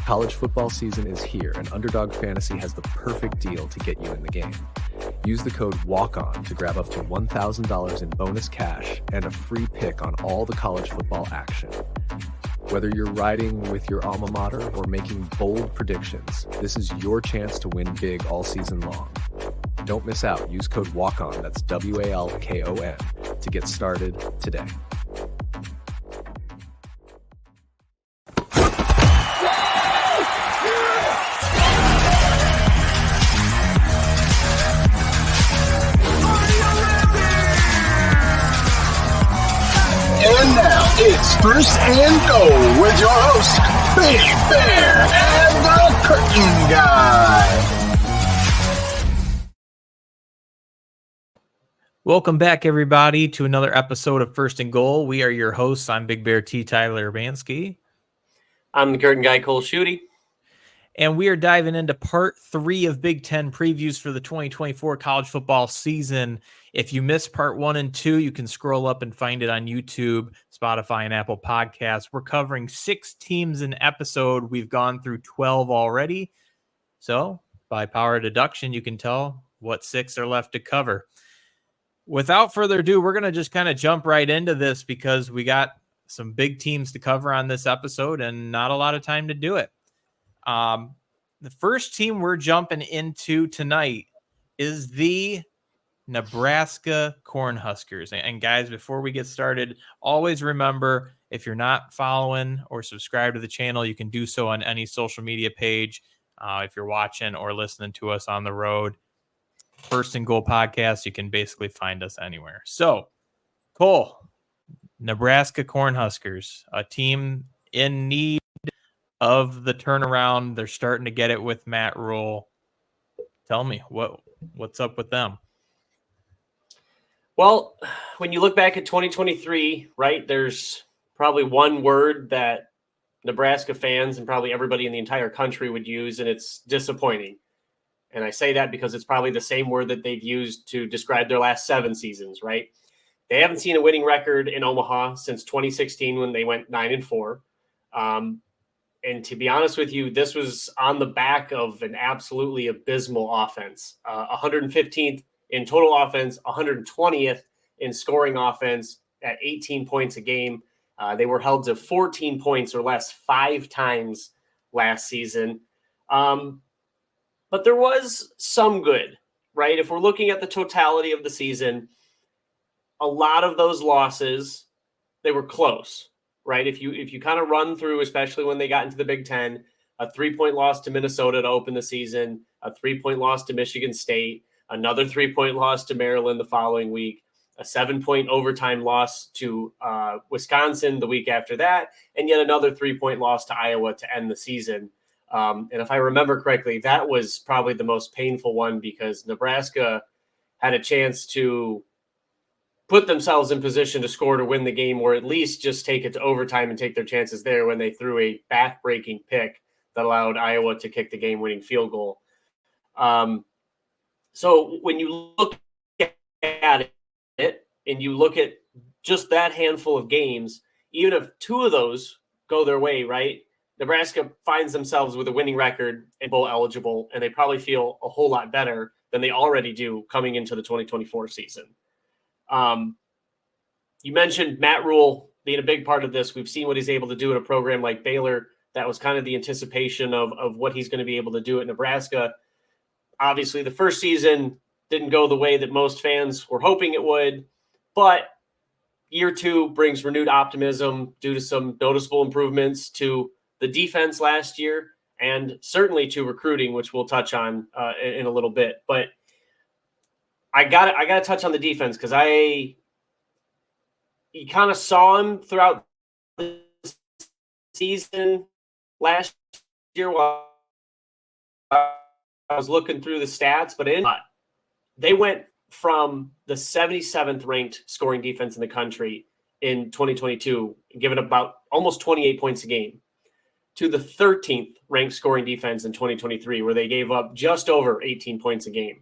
College football season is here, and Underdog Fantasy has the perfect deal to get you in the game. Use the code WALKON to grab up to $1,000 in bonus cash and a free pick on all the college football action. Whether you're riding with your alma mater or making bold predictions, this is your chance to win big all season long. Don't miss out. Use code WALKON, that's WALKON, to get started today. And now it's First and Goal with your host, Big Bear and the Curtain Guy. Welcome back, everybody, to another episode of First and Goal. We are your hosts. I'm Big Bear T. Tyler Urbanski. I'm the Curtain Guy, Cole Schutte. And we are diving into part 3 of Big Ten previews for the 2024 college football season. If you missed part 1 and 2, you can scroll up and find it on YouTube, Spotify, and Apple Podcasts. We're covering 6 teams an episode. We've gone through 12 already. So by power of deduction, you can tell what 6 are left to cover. Without further ado, we're going to just kind of jump right into this because we got some big teams to cover on this episode and not a lot of time to do it. The first team we're jumping into tonight is the Nebraska Cornhuskers. And guys, before we get started, always remember, if you're not following or subscribed to the channel, you can do so on any social media page. If you're watching or listening to us on the road, First and Goal podcast, you can basically find us anywhere. So, Cole, Nebraska Cornhuskers, a team in need of the turnaround. They're starting to get it with Matt Rule. Tell me, what's up with them? Well, when you look back at 2023, right, there's probably one word that Nebraska fans and probably everybody in the entire country would use, and it's disappointing. And I say that because it's probably the same word that they've used to describe their last 7 seasons, right? They haven't seen a winning record in Omaha since 2016 when they went 9-4. And to be honest with you, this was on the back of an absolutely abysmal offense. 115th in total offense, 120th in scoring offense at 18 points a game. They were held to 14 points or less 5 times last season. But there was some good, right? If we're looking at the totality of the season, a lot of those losses, they were close. Right, if you kind of run through, especially when they got into the Big Ten, a 3-point loss to Minnesota to open the season, a 3-point loss to Michigan State, another 3-point loss to Maryland the following week, a 7-point overtime loss to Wisconsin the week after that, and yet another 3-point loss to Iowa to end the season. And if I remember correctly, that was probably the most painful one because Nebraska had a chance to put themselves in position to score to win the game, or at least just take it to overtime and take their chances there when they threw a back-breaking pick that allowed Iowa to kick the game-winning field goal. So when you look at it and you look at just that handful of games, even if 2 of those go their way, right, Nebraska finds themselves with a winning record and bowl eligible, and they probably feel a whole lot better than they already do coming into the 2024 season. You mentioned Matt Rule being a big part of this. We've seen what he's able to do at a program like Baylor. That was kind of the anticipation of what he's going to be able to do at Nebraska. Obviously, the first season didn't go the way that most fans were hoping it would, but year 2 brings renewed optimism due to some noticeable improvements to the defense last year and certainly to recruiting, which we'll touch on in a little bit. But I got to touch on the defense because you kind of saw him throughout the season last year while I was looking through the stats, but they went from the 77th ranked scoring defense in the country in 2022, giving about almost 28 points a game, to the 13th ranked scoring defense in 2023, where they gave up just over 18 points a game.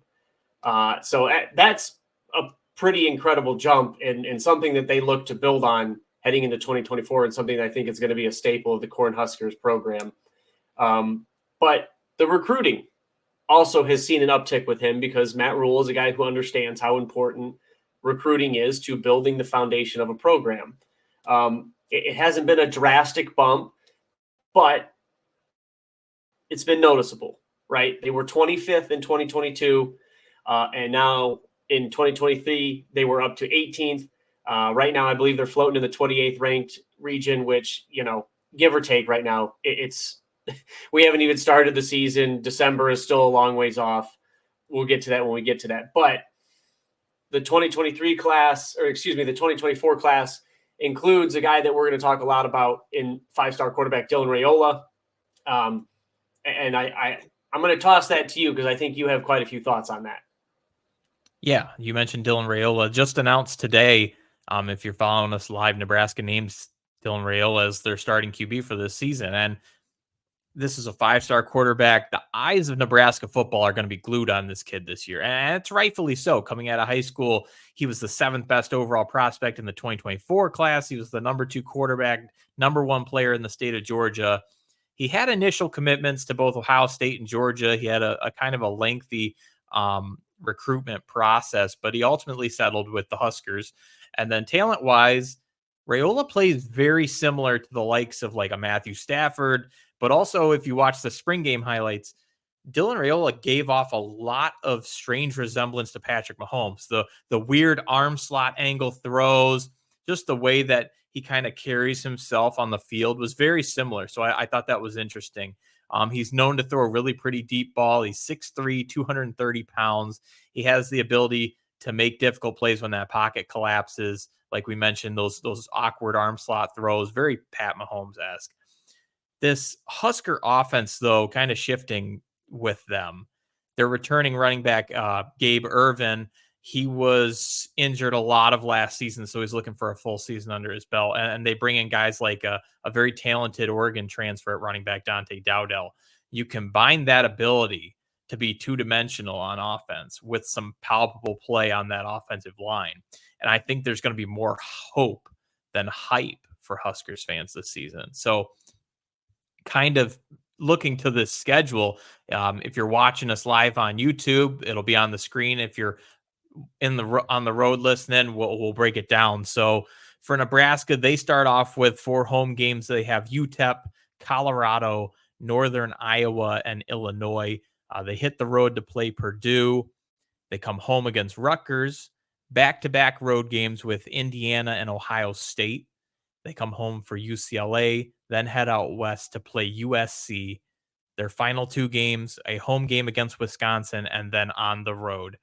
So that's a pretty incredible jump and something that they look to build on heading into 2024, and something that I think is going to be a staple of the Cornhuskers program. But the recruiting also has seen an uptick with him because Matt Rule is a guy who understands how important recruiting is to building the foundation of a program. It hasn't been a drastic bump, but it's been noticeable, right? They were 25th in 2022, and now in 2023, they were up to 18th. Right now, I believe they're floating in the 28th ranked region, which, give or take right now, it's we haven't even started the season. December is still a long ways off. We'll get to that when we get to that. But the 2023 class, or excuse me, the 2024 class includes a guy that we're going to talk a lot about in five-star quarterback Dylan Raiola. And I'm going to toss that to you because I think you have quite a few thoughts on that. Yeah, you mentioned Dylan Raiola just announced today. If you're following us live, Nebraska names Dylan Raiola as their starting QB for this season. And this is a five-star quarterback. The eyes of Nebraska football are going to be glued on this kid this year. And it's rightfully so. Coming out of high school, he was the 7th best overall prospect in the 2024 class. He was the number 2 quarterback, number 1 player in the state of Georgia. He had initial commitments to both Ohio State and Georgia. He had a kind of a lengthy recruitment process, but he ultimately settled with the Huskers. And then talent-wise, Raiola plays very similar to the likes of like a Matthew Stafford, but also if you watch the spring game highlights, Dylan Raiola gave off a lot of strange resemblance to Patrick Mahomes. The weird arm slot angle throws, just the way that he kind of carries himself on the field was very similar. So I thought that was interesting. He's known to throw a really pretty deep ball. He's 6'3", 230 pounds. He has the ability to make difficult plays when that pocket collapses. Like we mentioned, those awkward arm slot throws, very Pat Mahomes-esque. This Husker offense, though, kind of shifting with them. They're returning running back Gabe Ervin. He was injured a lot of last season, so he's looking for a full season under his belt. And they bring in guys like a very talented Oregon transfer at running back, Dante Dowdell. You combine that ability to be two-dimensional on offense with some palpable play on that offensive line. And I think there's going to be more hope than hype for Huskers fans this season. So kind of looking to this schedule, if you're watching us live on YouTube, it'll be on the screen. If you're on the road listening, we'll break it down. So for Nebraska, they start off with 4 home games. They have UTEP, Colorado, Northern Iowa, and Illinois. They hit the road to play Purdue. They come home against Rutgers, back-to-back road games with Indiana and Ohio State. They come home for UCLA, then head out west to play USC. Their final 2 games, a home game against Wisconsin, and then on the road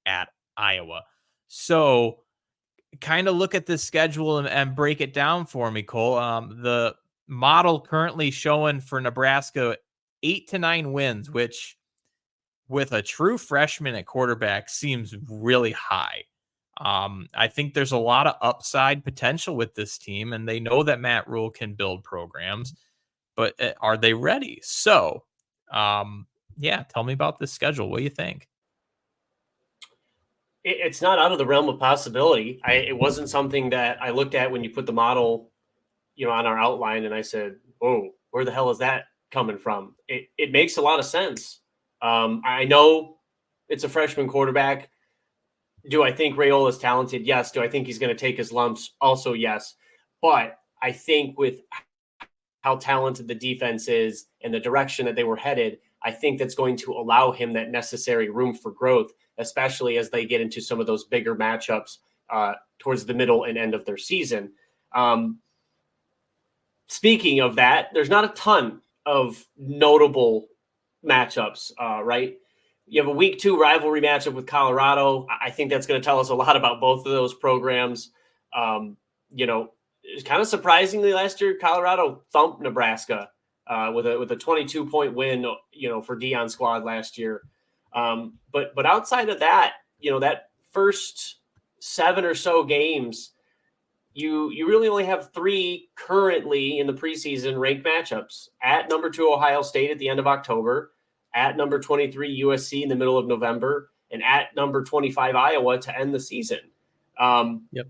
at Iowa. So kind of look at this schedule and break it down for me, Cole. The model currently showing for Nebraska 8 to 9 wins, which with a true freshman at quarterback seems really high. I think there's a lot of upside potential with this team, and they know that Matt Rule can build programs, but are they ready? So, tell me about this schedule. What do you think? It's not out of the realm of possibility. It wasn't something that I looked at when you put the model, on our outline, and I said, "Oh, where the hell is that coming from?" It makes a lot of sense. I know it's a freshman quarterback. Do I think Raiola is talented? Yes. Do I think he's going to take his lumps? Also, yes. But I think with how talented the defense is and the direction that they were headed, I think that's going to allow him that necessary room for growth, especially as they get into some of those bigger matchups towards the middle and end of their season. Speaking of that, there's not a ton of notable matchups, right? You have a week 2 rivalry matchup with Colorado. I think that's going to tell us a lot about both of those programs. It's kind of surprisingly last year, Colorado thumped Nebraska with a 22-point win, for Deion's squad last year. But outside of that, that first 7 or so games, you really only have 3 currently in the preseason ranked matchups: at number 2 Ohio State at the end of October, at number 23 USC in the middle of November, and at number 25 Iowa to end the season. Yep.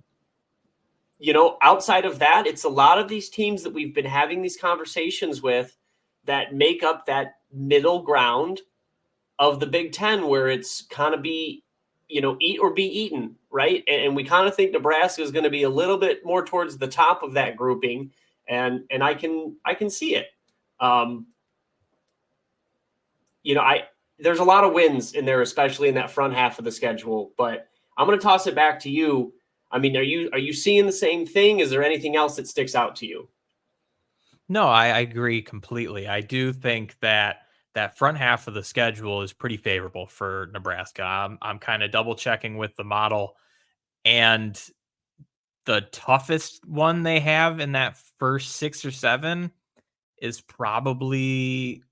Outside of that, it's a lot of these teams that we've been having these conversations with that make up that middle ground of the Big Ten, where it's kind of be, eat or be eaten, right? And we kind of think Nebraska is going to be a little bit more towards the top of that grouping, and I can see it. There's a lot of wins in there, especially in that front half of the schedule. But I'm going to toss it back to you. I mean, are you seeing the same thing? Is there anything else that sticks out to you? No, I agree completely. I do think that front half of the schedule is pretty favorable for Nebraska. I'm kind of double checking with the model, and the toughest one they have in that first 6 or 7 is probably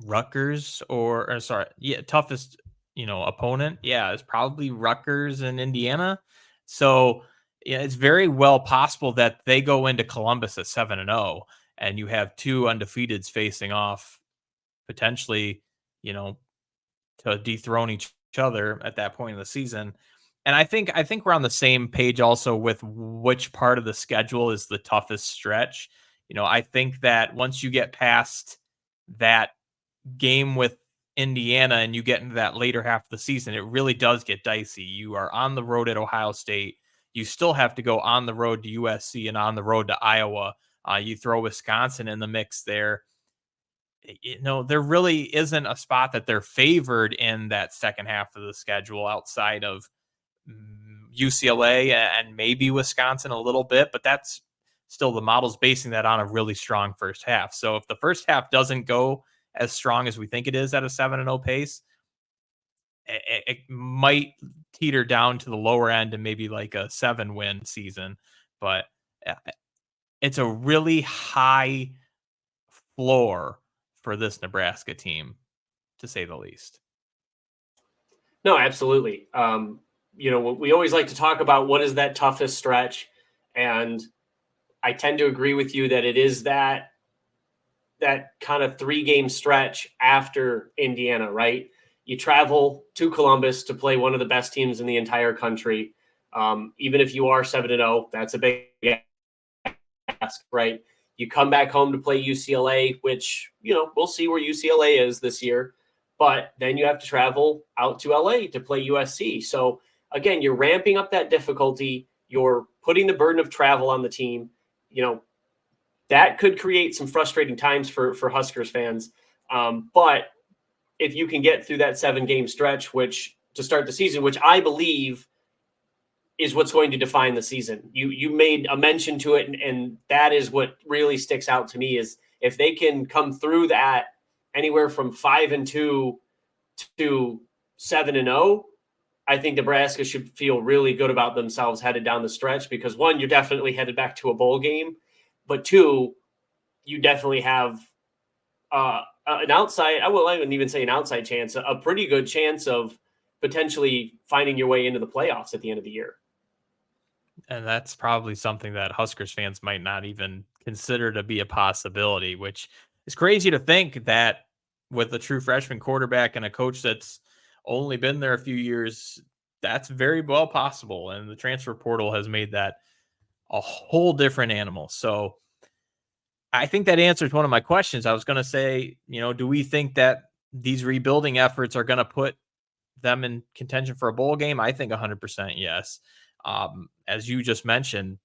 Rutgers or sorry, yeah, toughest, opponent. Yeah, is probably Rutgers and Indiana. So yeah, it's very well possible that they go into Columbus at 7-0, and you have two undefeateds facing off potentially, you know, to dethrone each other at that point in the season. And I think we're on the same page also with which part of the schedule is the toughest stretch. I think that once you get past that game with Indiana and you get into that later half of the season, it really does get dicey. You are on the road at Ohio State. You still have to go on the road to USC and on the road to Iowa. You throw Wisconsin in the mix there. There really isn't a spot that they're favored in that second half of the schedule outside of UCLA and maybe Wisconsin a little bit, but that's still, the model's basing that on a really strong first half. So if the first half doesn't go as strong as we think it is at a 7-0 pace, it might teeter down to the lower end and maybe like a 7-win season. But it's a really high floor for this Nebraska team, to say the least. No, absolutely. We always like to talk about what is that toughest stretch, and I tend to agree with you that it is that kind of 3-game stretch after Indiana, right? You travel to Columbus to play one of the best teams in the entire country. Even if you are 7-0, that's a big ask, right? You come back home to play UCLA, which, we'll see where UCLA is this year. But then you have to travel out to LA to play USC. So, again, you're ramping up that difficulty. You're putting the burden of travel on the team. That could create some frustrating times for Huskers fans. But if you can get through that 7-game stretch, which to start the season, which I believe is what's going to define the season. You made a mention to it, and that is what really sticks out to me, is if they can come through that anywhere from 5-2 to 7-0, I think Nebraska should feel really good about themselves headed down the stretch, because 1, you're definitely headed back to a bowl game, but 2, you definitely have an outside, I wouldn't even say an outside chance, a pretty good chance of potentially finding your way into the playoffs at the end of the year. And that's probably something that Huskers fans might not even consider to be a possibility, which is crazy to think that with a true freshman quarterback and a coach that's only been there a few years, that's very well possible. And the transfer portal has made that a whole different animal. So I think that answers one of my questions. I was going to say, do we think that these rebuilding efforts are going to put them in contention for a bowl game? I think 100% yes. As you just mentioned,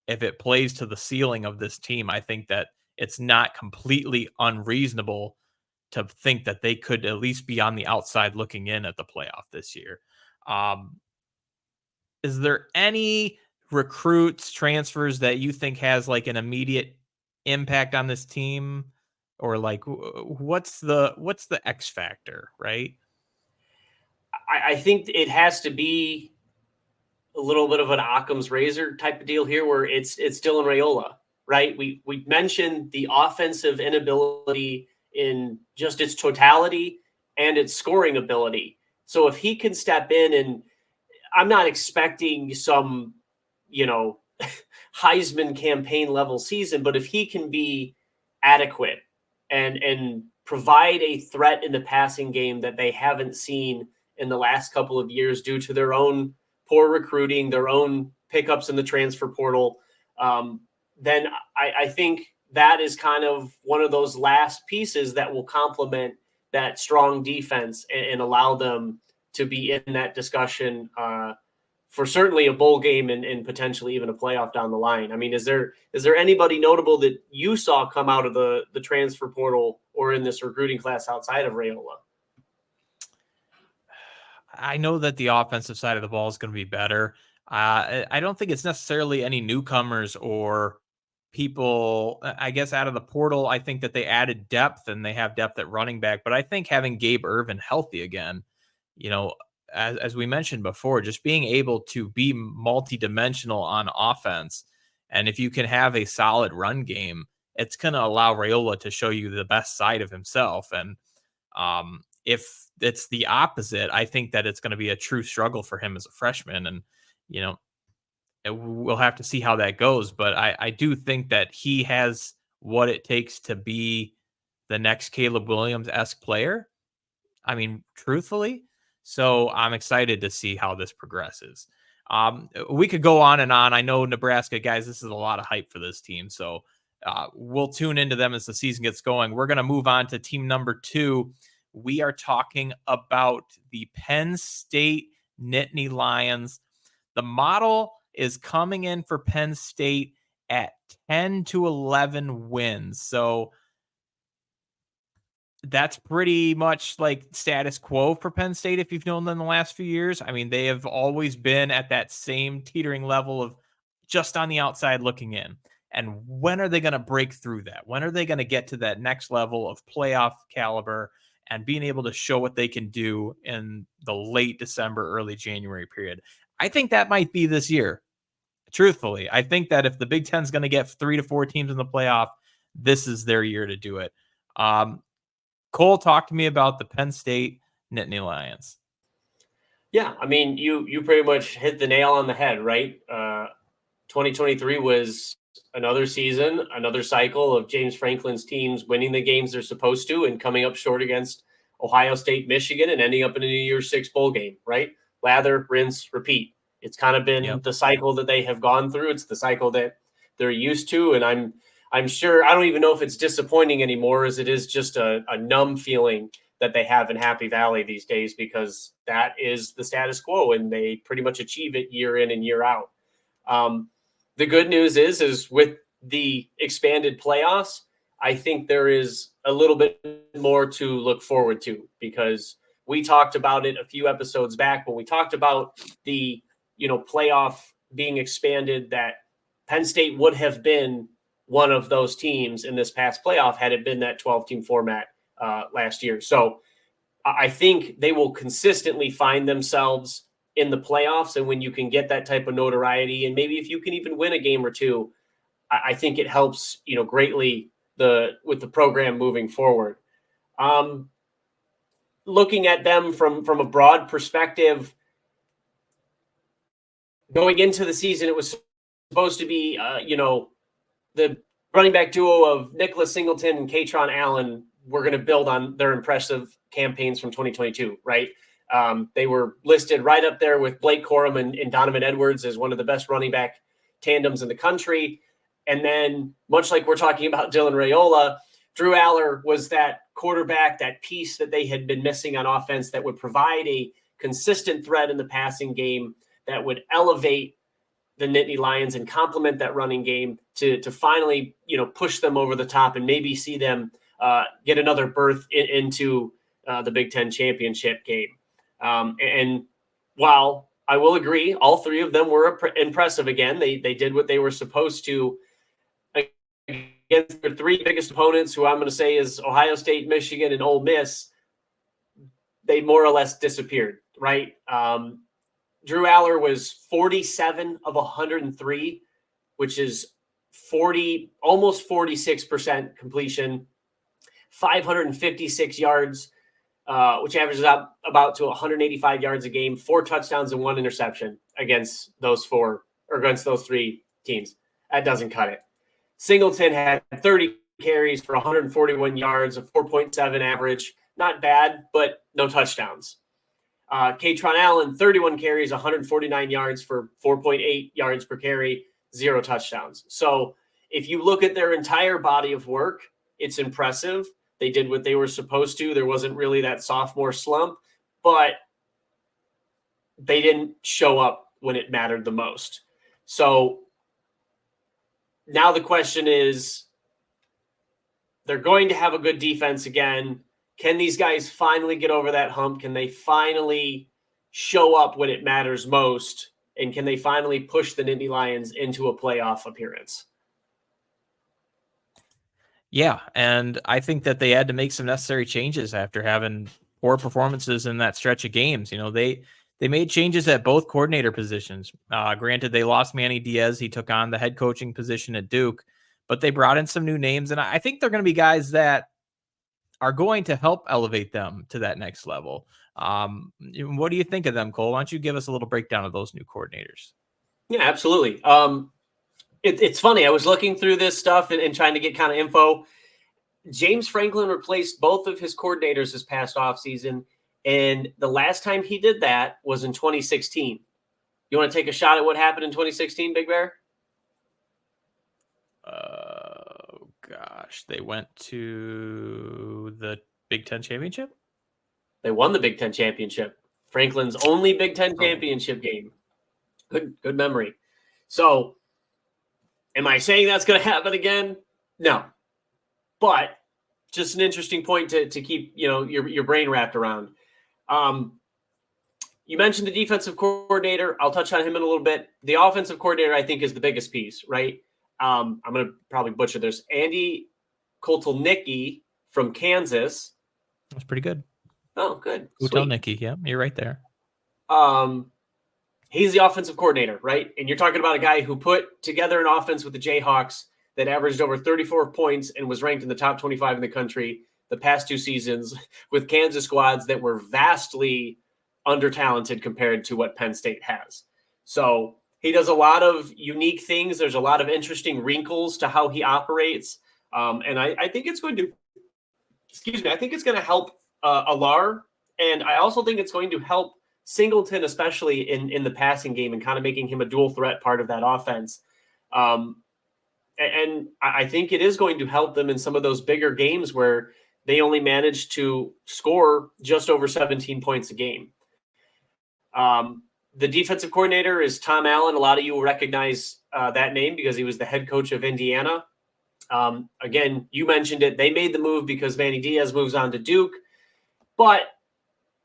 if it plays to the ceiling of this team, I think that it's not completely unreasonable to think that they could at least be on the outside looking in at the playoff this year. Is there any recruits, transfers that you think has like an immediate impact on this team, or like what's the X factor, right? I think it has to be a little bit of an Occam's razor type of deal here, where it's Dylan Raiola, right? We mentioned the offensive inability in just its totality and its scoring ability. So if he can step in, and I'm not expecting some, Heisman campaign level season, but if he can be adequate and provide a threat in the passing game that they haven't seen in the last couple of years due to their own poor recruiting, their own pickups in the transfer portal, then I think that is kind of one of those last pieces that will complement that strong defense and allow them to be in that discussion for certainly a bowl game and potentially even a playoff down the line. I mean, is there anybody notable that you saw come out of the transfer portal or in this recruiting class outside of Raiola? I know that the offensive side of the ball is going to be better. I don't think it's necessarily any newcomers or people, I guess, out of the portal. I think that they added depth and they have depth at running back, but I think having Gabe Ervin healthy again, as we mentioned before, just being able to be multidimensional on offense. And if you can have a solid run game, it's going to allow Raiola to show you the best side of himself. And if it's the opposite, I think that it's going to be a true struggle for him as a freshman. And, we'll have to see how that goes. But I do think that he has what it takes to be the next Caleb Williams-esque player. I mean, truthfully. So I'm excited to see how this progresses. We could go on and on. I know Nebraska, guys, this is a lot of hype for this team. So we'll tune into them as the season gets going. We're going to move on to team number 2. We are talking about the Penn State Nittany Lions. The model is coming in for Penn State at 10 to 11 wins. So that's pretty much like status quo for Penn State if you've known them the last few years. I mean, they have always been at that same teetering level of just on the outside looking in. And when are they going to break through that? When are they going to get to that next level of playoff caliber and being able to show what they can do in the late December, early January period? I think that might be this year. Truthfully, I think that if the Big Ten is going to get 3 to 4 teams in the playoff, this is their year to do it. Cole, talk to me about the Penn State Nittany Lions. Yeah, I mean, you pretty much hit the nail on the head, right? 2023 was another season, another cycle of James Franklin's teams winning the games they're supposed to and coming up short against Ohio State, Michigan, and ending up in a New Year's Six bowl game, right? Lather, rinse, repeat. It's kind of been the cycle that they have gone through. It's the cycle that they're used to, and I'm sure, I don't even know if it's disappointing anymore, as it is just a numb feeling that they have in Happy Valley these days, because that is the status quo and they pretty much achieve it year in and year out. The good news is with the expanded playoffs, I think there is a little bit more to look forward to, because we talked about it a few episodes back when we talked about the playoff being expanded, that Penn State would have been one of those teams in this past playoff had it been that 12-team format last year. So I think they will consistently find themselves in the playoffs. And when you can get that type of notoriety, and maybe if you can even win a game or two, I think it helps, greatly with the program moving forward. Looking at them from a broad perspective, going into the season, it was supposed to be, the running back duo of Nicholas Singleton and Katron Allen were going to build on their impressive campaigns from 2022, right? They were listed right up there with Blake Corum and Donovan Edwards as one of the best running back tandems in the country. And then, much like we're talking about Dylan Raiola, Drew Aller was that quarterback, that piece that they had been missing on offense that would provide a consistent threat in the passing game, that would elevate the Nittany Lions and complement that running game to finally, push them over the top and maybe see them get another berth into the Big Ten championship game. And while I will agree, all three of them were impressive again. They did what they were supposed to against their three biggest opponents, who I'm going to say is Ohio State, Michigan, and Ole Miss. They more or less disappeared, right? Drew Aller was 47 of 103, which is almost 46% completion, 556 yards, which averages out about to 185 yards a game, 4 touchdowns and 1 interception against those three teams. That doesn't cut it. Singleton had 30 carries for 141 yards, a 4.7 average. Not bad, but no touchdowns. Katron Allen, 31 carries, 149 yards for 4.8 yards per carry, 0 touchdowns. So if you look at their entire body of work, it's impressive. They did what they were supposed to. There wasn't really that sophomore slump, but they didn't show up when it mattered the most. So now the question is, they're going to have a good defense again. Can these guys finally get over that hump? Can they finally show up when it matters most? And can they finally push the Nittany Lions into a playoff appearance? Yeah, and I think that they had to make some necessary changes after having poor performances in that stretch of games. You know, they made changes at both coordinator positions. Granted, they lost Manny Diaz. He took on the head coaching position at Duke, but they brought in some new names, and I think they're going to be guys that are going to help elevate them to that next level. What do you think of them, Cole? Why don't you give us a little breakdown of those new coordinators? Yeah, absolutely. It's funny. I was looking through this stuff and trying to get kind of info. James Franklin replaced both of his coordinators this past offseason, and the last time he did that was in 2016. You want to take a shot at what happened in 2016, Big Bear? Gosh, they went to the Big Ten championship. They won the Big Ten championship. Franklin's only Big Ten championship game. Good memory. So, am I saying that's going to happen again? No. But just an interesting point to keep, your brain wrapped around. You mentioned the defensive coordinator. I'll touch on him in a little bit. The offensive coordinator, I think, is the biggest piece, right? I'm going to probably butcher this. Andy Kotelnicki from Kansas. That's pretty good. Oh, good. Kotelnicki, yeah, you're right there. He's the offensive coordinator, right? And you're talking about a guy who put together an offense with the Jayhawks that averaged over 34 points and was ranked in the top 25 in the country the past 2 seasons with Kansas squads that were vastly under-talented compared to what Penn State has. So he does a lot of unique things. There's a lot of interesting wrinkles to how he operates. And I think it's going to, I think it's going to help Alar. And I also think it's going to help Singleton, especially in the passing game and kind of making him a dual threat part of that offense. And I think it is going to help them in some of those bigger games where they only managed to score just over 17 points a game. The defensive coordinator is Tom Allen. A lot of you will recognize that name because he was the head coach of Indiana. Again, you mentioned it. They made the move because Manny Diaz moves on to Duke. But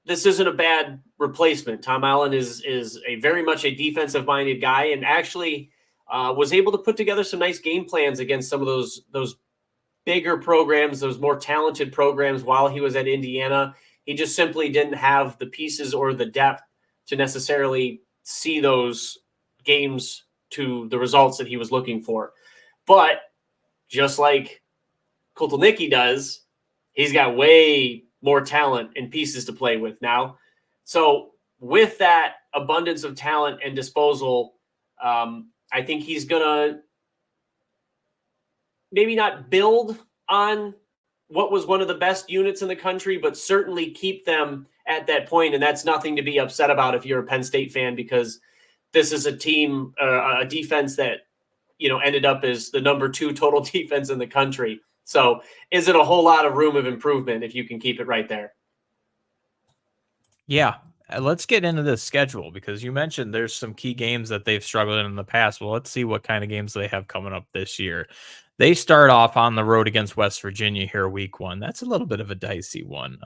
this isn't a bad replacement. Tom Allen is a very much a defensive-minded guy and actually was able to put together some nice game plans against some of those bigger programs, those more talented programs while he was at Indiana. He just simply didn't have the pieces or the depth to necessarily see those games to the results that he was looking for. But just like Kotelnicki does, he's got way more talent and pieces to play with now. So with that abundance of talent and disposal, I think he's going to maybe not build on what was one of the best units in the country, but certainly keep them at that point. And that's nothing to be upset about if you're a Penn State fan, because this is a team, a defense that, ended up as the number 2 total defense in the country. So isn't a whole lot of room of improvement if you can keep it right there. Yeah. Let's get into the schedule because you mentioned there's some key games that they've struggled in the past. Well, let's see what kind of games they have coming up this year. They start off on the road against West Virginia here week 1. That's a little bit of a dicey one.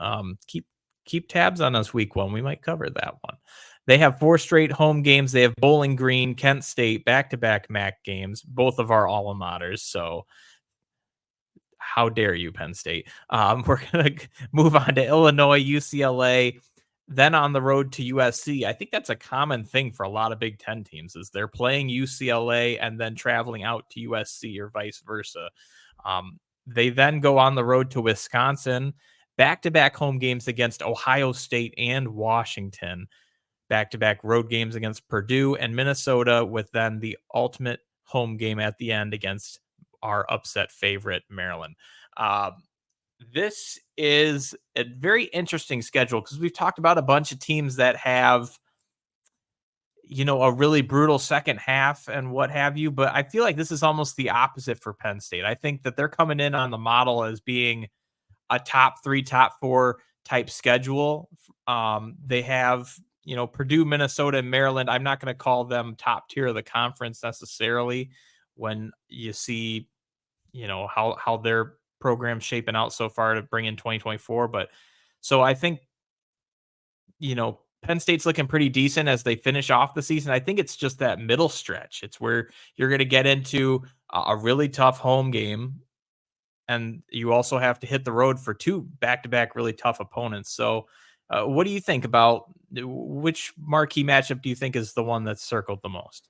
Keep tabs on us week 1. We might cover that one. They have 4 straight home games. They have Bowling Green, Kent State, back-to-back MAC games, both of our alma maters. So how dare you, Penn State? We're going to move on to Illinois, UCLA, then on the road to USC. I think that's a common thing for a lot of Big Ten teams is they're playing UCLA and then traveling out to USC or vice versa. They then go on the road to Wisconsin, back-to-back home games against Ohio State and Washington, back-to-back road games against Purdue and Minnesota, with then the ultimate home game at the end against our upset favorite, Maryland. This is a very interesting schedule because we've talked about a bunch of teams that have, a really brutal second half and what have you. But I feel like this is almost the opposite for Penn State. I think that they're coming in on the model as being a top 3, top 4 type schedule. They have, Purdue, Minnesota, and Maryland. I'm not going to call them top tier of the conference necessarily when you see, how their program's shaping out so far to bring in 2024. But so I think, Penn State's looking pretty decent as they finish off the season. I think it's just that middle stretch. It's where you're going to get into a really tough home game, and you also have to hit the road for 2 back-to-back really tough opponents. So what do you think about which marquee matchup do you think is the one that's circled the most?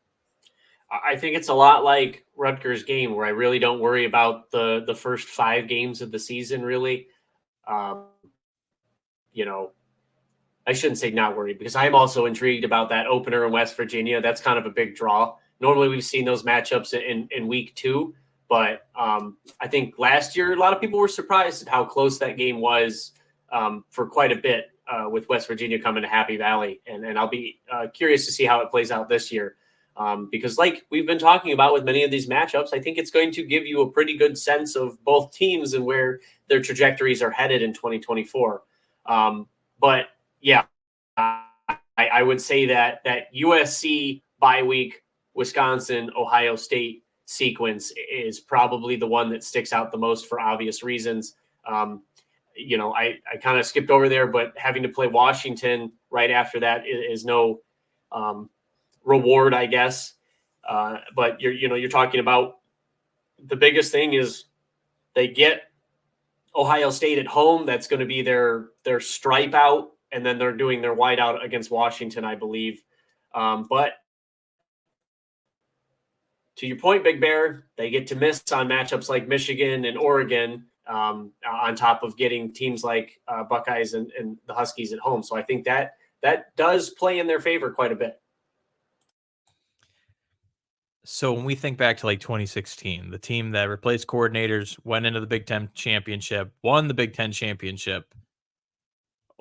I think it's a lot like Rutgers game where I really don't worry about the first 5 games of the season, really. I shouldn't say not worried because I'm also intrigued about that opener in West Virginia. That's kind of a big draw. Normally we've seen those matchups in week 2, but I think last year a lot of people were surprised at how close that game was for quite a bit with West Virginia coming to Happy Valley. And I'll be curious to see how it plays out this year because like we've been talking about with many of these matchups, I think it's going to give you a pretty good sense of both teams and where their trajectories are headed in 2024. But yeah, I would say that USC bye week, Wisconsin, Ohio State sequence is probably the one that sticks out the most for obvious reasons. I kind of skipped over there, but having to play Washington right after that is no reward, I guess. But you're talking about the biggest thing is they get Ohio State at home. That's going to be their stripe out. And then they're doing their whiteout against Washington, I believe. But to your point, Big Bear, they get to miss on matchups like Michigan and Oregon on top of getting teams like Buckeyes and the Huskies at home. So I think that does play in their favor quite a bit. So when we think back to like 2016, the team that replaced coordinators went into the Big Ten championship, won the Big Ten championship.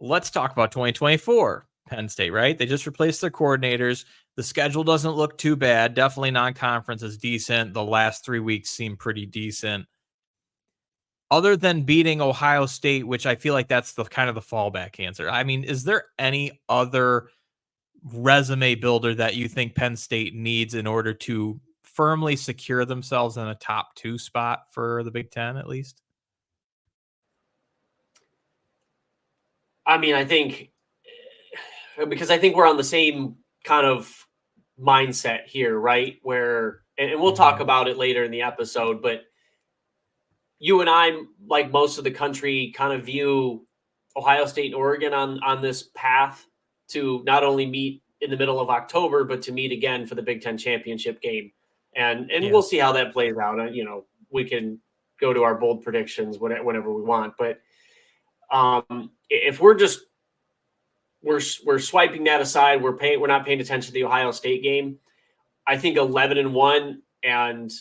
Let's talk about 2024 Penn State, right? They just replaced their coordinators. The schedule doesn't look too bad. Definitely non-conference is decent. The last 3 weeks seem pretty decent. Other than beating Ohio State, which I feel like that's the kind of the fallback answer. I mean, is there any other resume builder that you think Penn State needs in order to firmly secure themselves in a top 2 spot for the Big Ten at least? I mean, I think because I think we're on the same kind of mindset here, right? Where, and we'll talk about it later in the episode, but you and I, like most of the country, kind of view Ohio State and Oregon on this path to not only meet in the middle of October, but to meet again for the Big Ten championship game. And we'll see how that plays out. We can go to our bold predictions whenever we want, but if we're swiping that aside, we're not paying attention to the Ohio State game. I think 11-1 and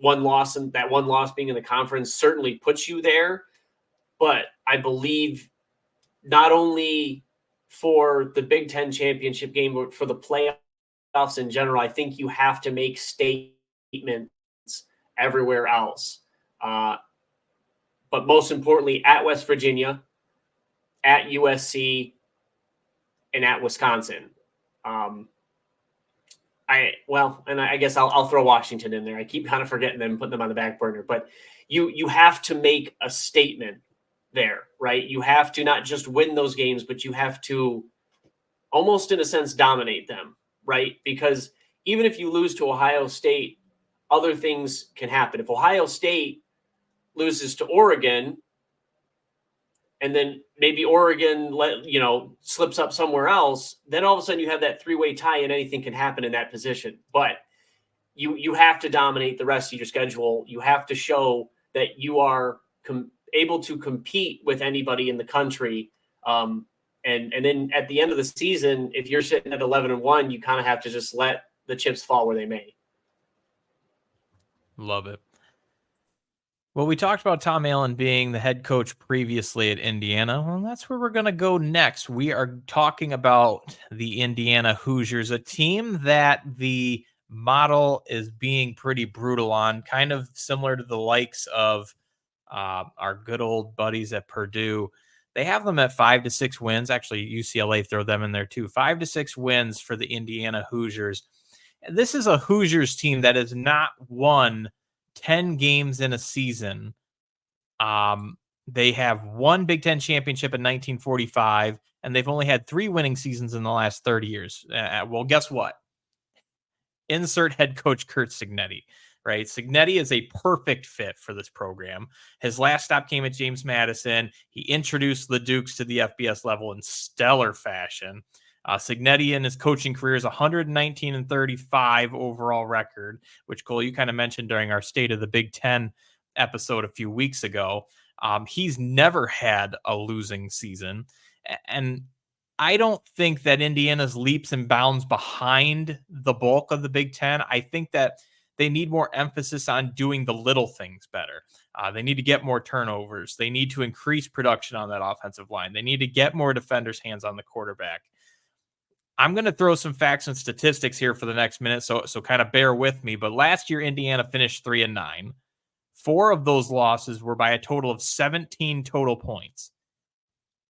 one loss, and that one loss being in the conference certainly puts you there. But I believe not only for the Big Ten championship game, but for the playoffs in general, I think you have to make statements everywhere else. But most importantly, at West Virginia, at USC, and at Wisconsin. I guess I'll throw Washington in there. I keep kind of forgetting them, putting them on the back burner. But you have to make a statement there, right? You have to not just win those games, but you have to almost, in a sense, dominate them, right? Because even if you lose to Ohio State, other things can happen. If Ohio State loses to Oregon, and then maybe Oregon slips up somewhere else, then all of a sudden you have that 3-way tie and anything can happen in that position. But you have to dominate the rest of your schedule. You have to show that you are able to compete with anybody in the country. And then at the end of the season, if you're sitting at 11-1, you kind of have to just let the chips fall where they may. Love it. Well, we talked about Tom Allen being the head coach previously at Indiana. Well, that's where we're going to go next. We are talking about the Indiana Hoosiers, a team that the model is being pretty brutal on, kind of similar to the likes of our good old buddies at Purdue. They have them at 5 to 6 wins. Actually, UCLA throw them in there too. 5 to 6 wins for the Indiana Hoosiers. And this is a Hoosiers team that has not won 10 games in a season. They have one Big Ten championship in 1945, and they've only had 3 winning seasons in the last 30 years. Well, guess what? Insert head coach Curt Cignetti, right? Cignetti is a perfect fit for this program. His last stop came at James Madison. He introduced the Dukes to the FBS level in stellar fashion. Cignetti in his coaching career is 119-35 overall record, which, Cole, you kind of mentioned during our State of the Big Ten episode a few weeks ago. He's never had a losing season. And I don't think that Indiana's leaps and bounds behind the bulk of the Big Ten. I think that they need more emphasis on doing the little things better. They need to get more turnovers. They need to increase production on that offensive line. They need to get more defenders' hands on the quarterback. I'm going to throw some facts and statistics here for the next minute, so kind of bear with me. But last year, Indiana finished 3-9. 4 of those losses were by a total of 17 total points.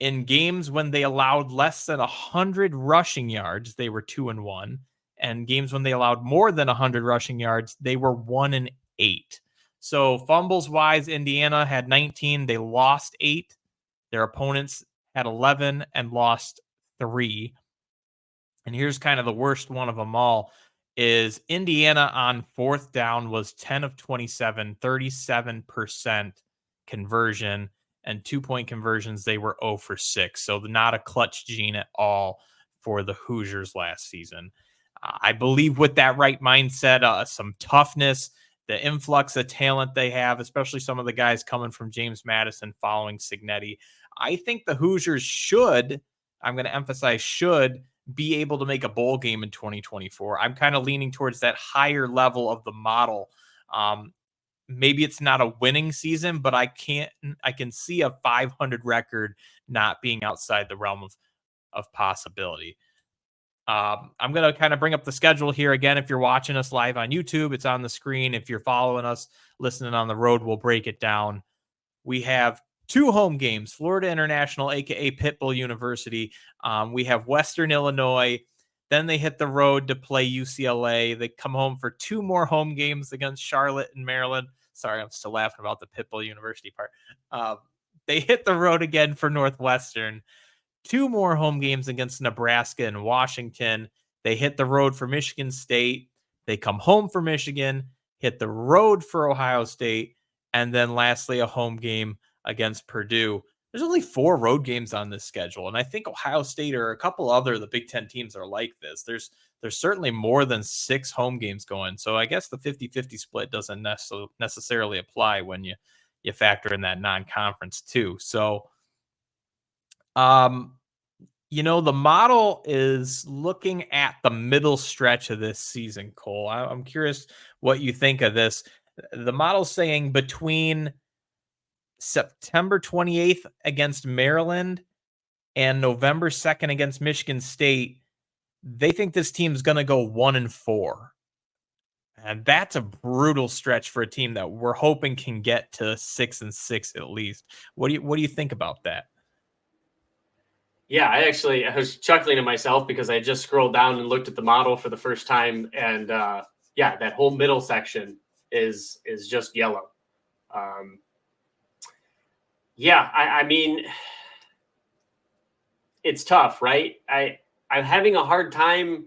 In games when they allowed less than 100 rushing yards, they were 2-1. And games when they allowed more than 100 rushing yards, they were 1-8. So fumbles-wise, Indiana had 19. They lost 8. Their opponents had 11 and lost 3. And here's kind of the worst one of them all, is Indiana on 4th down was 10 of 27, 37% conversion, and 2-point conversions, they were 0 for 6. So not a clutch gene at all for the Hoosiers last season. I believe with that right mindset, some toughness, the influx of talent they have, especially some of the guys coming from James Madison following Cignetti, I think the Hoosiers should, I'm going to emphasize should, be able to make a bowl game in 2024. I'm kind of leaning towards that higher level of the model. Maybe it's not a winning season, but I can see a 500 record not being outside the realm of possibility. I'm going to kind of bring up the schedule here again. If you're watching us live on YouTube, it's on the screen. If you're following us, listening on the road, we'll break it down. We have 2 home games, Florida International, aka Pitbull University. We have Western Illinois. Then they hit the road to play UCLA. They come home for 2 more home games against Charlotte and Maryland. Sorry, I'm still laughing about the Pitbull University part. They hit the road again for Northwestern. 2 more home games against Nebraska and Washington. They hit the road for Michigan State. They come home for Michigan, hit the road for Ohio State, and then lastly, a home game against Purdue. There's only 4 road games on this schedule, and I think Ohio State or a couple other of the Big Ten teams are like this. There's certainly more than 6 home games going, so I guess the 50-50 split doesn't necessarily apply when you factor in that non-conference too. So, the model is looking at the middle stretch of this season, Cole. I'm curious what you think of this. The model's saying between September 28th against Maryland and November 2nd against Michigan State, they think this team's going to go 1-4. And that's a brutal stretch for a team that we're hoping can get to 6-6 at least. What do you think about that? Yeah, I was chuckling to myself because I just scrolled down and looked at the model for the first time, and that whole middle section is just yellow. I mean, it's tough, right? I'm having a hard time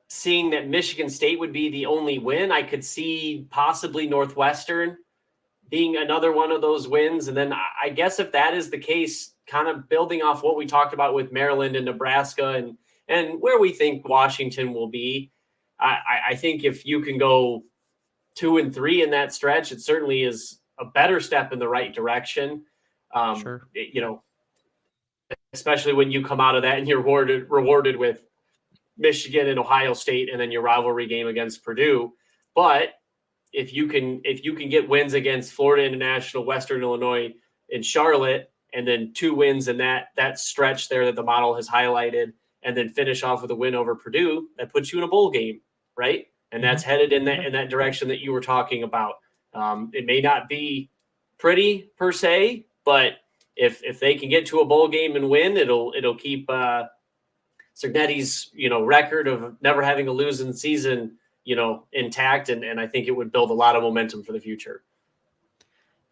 seeing that Michigan State would be the only win. I could see possibly Northwestern being another one of those wins. And then I guess if that is the case, kind of building off what we talked about with Maryland and Nebraska and where we think Washington will be, I think if you can go 2-3 in that stretch, it certainly is a better step in the right direction. Sure. Especially when you come out of that and you're rewarded with Michigan and Ohio State and then your rivalry game against Purdue. But if you can get wins against Florida International, Western Illinois, and Charlotte, and then 2 wins in that stretch there that the model has highlighted, and then finish off with a win over Purdue, that puts you in a bowl game, right? And that's headed in that direction that you were talking about. It may not be pretty per se, but if they can get to a bowl game and win, it'll keep Cignetti's record of never having a losing season intact, and I think it would build a lot of momentum for the future.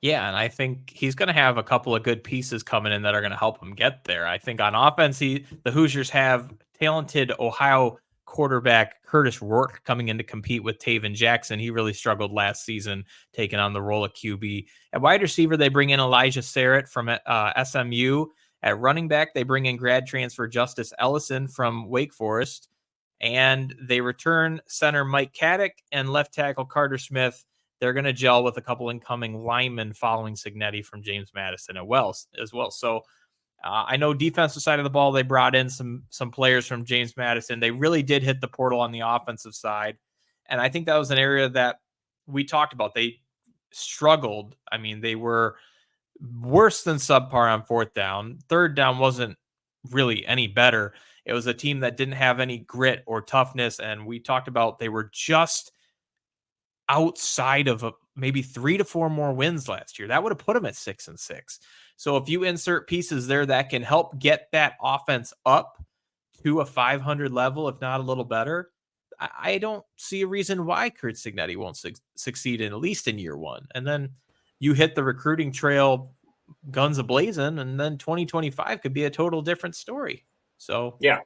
Yeah, and I think he's going to have a couple of good pieces coming in that are going to help him get there. I think on offense, the Hoosiers have talented Ohio quarterback Curtis Rourke coming in to compete with Taven Jackson. He really struggled last season taking on the role of QB. At wide receiver, they bring in Elijah Sarrett from SMU. At running back, they bring in grad transfer Justice Ellison from Wake Forest. And they return center Mike Caddick and left tackle Carter Smith. They're going to gel with a couple incoming linemen following Cignetti from James Madison as well. So I know defensive side of the ball, they brought in some players from James Madison. They really did hit the portal on the offensive side. And I think that was an area that we talked about. They struggled. I mean, they were worse than subpar on 4th down. 3rd down wasn't really any better. It was a team that didn't have any grit or toughness. And we talked about they were just outside of maybe 3 to 4 more wins last year. That would have put them at 6-6. So if you insert pieces there that can help get that offense up to a 500 level, if not a little better, I don't see a reason why Curt Cignetti won't succeed at least in year 1. And then you hit the recruiting trail guns a-blazing, and then 2025 could be a total different story. So yeah.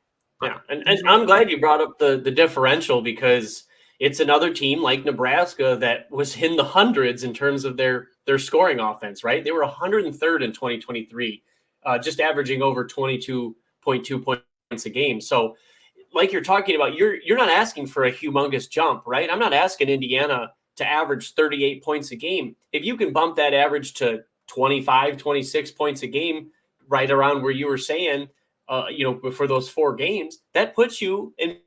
And I'm glad you brought up the differential, because it's another team like Nebraska that was in the hundreds in terms of their scoring offense, right? They were 103rd in 2023, just averaging over 22.2 points a game. So like you're talking about, you're not asking for a humongous jump, right? I'm not asking Indiana to average 38 points a game. If you can bump that average to 25, 26 points a game, right around where you were saying, for those 4 games, that puts you in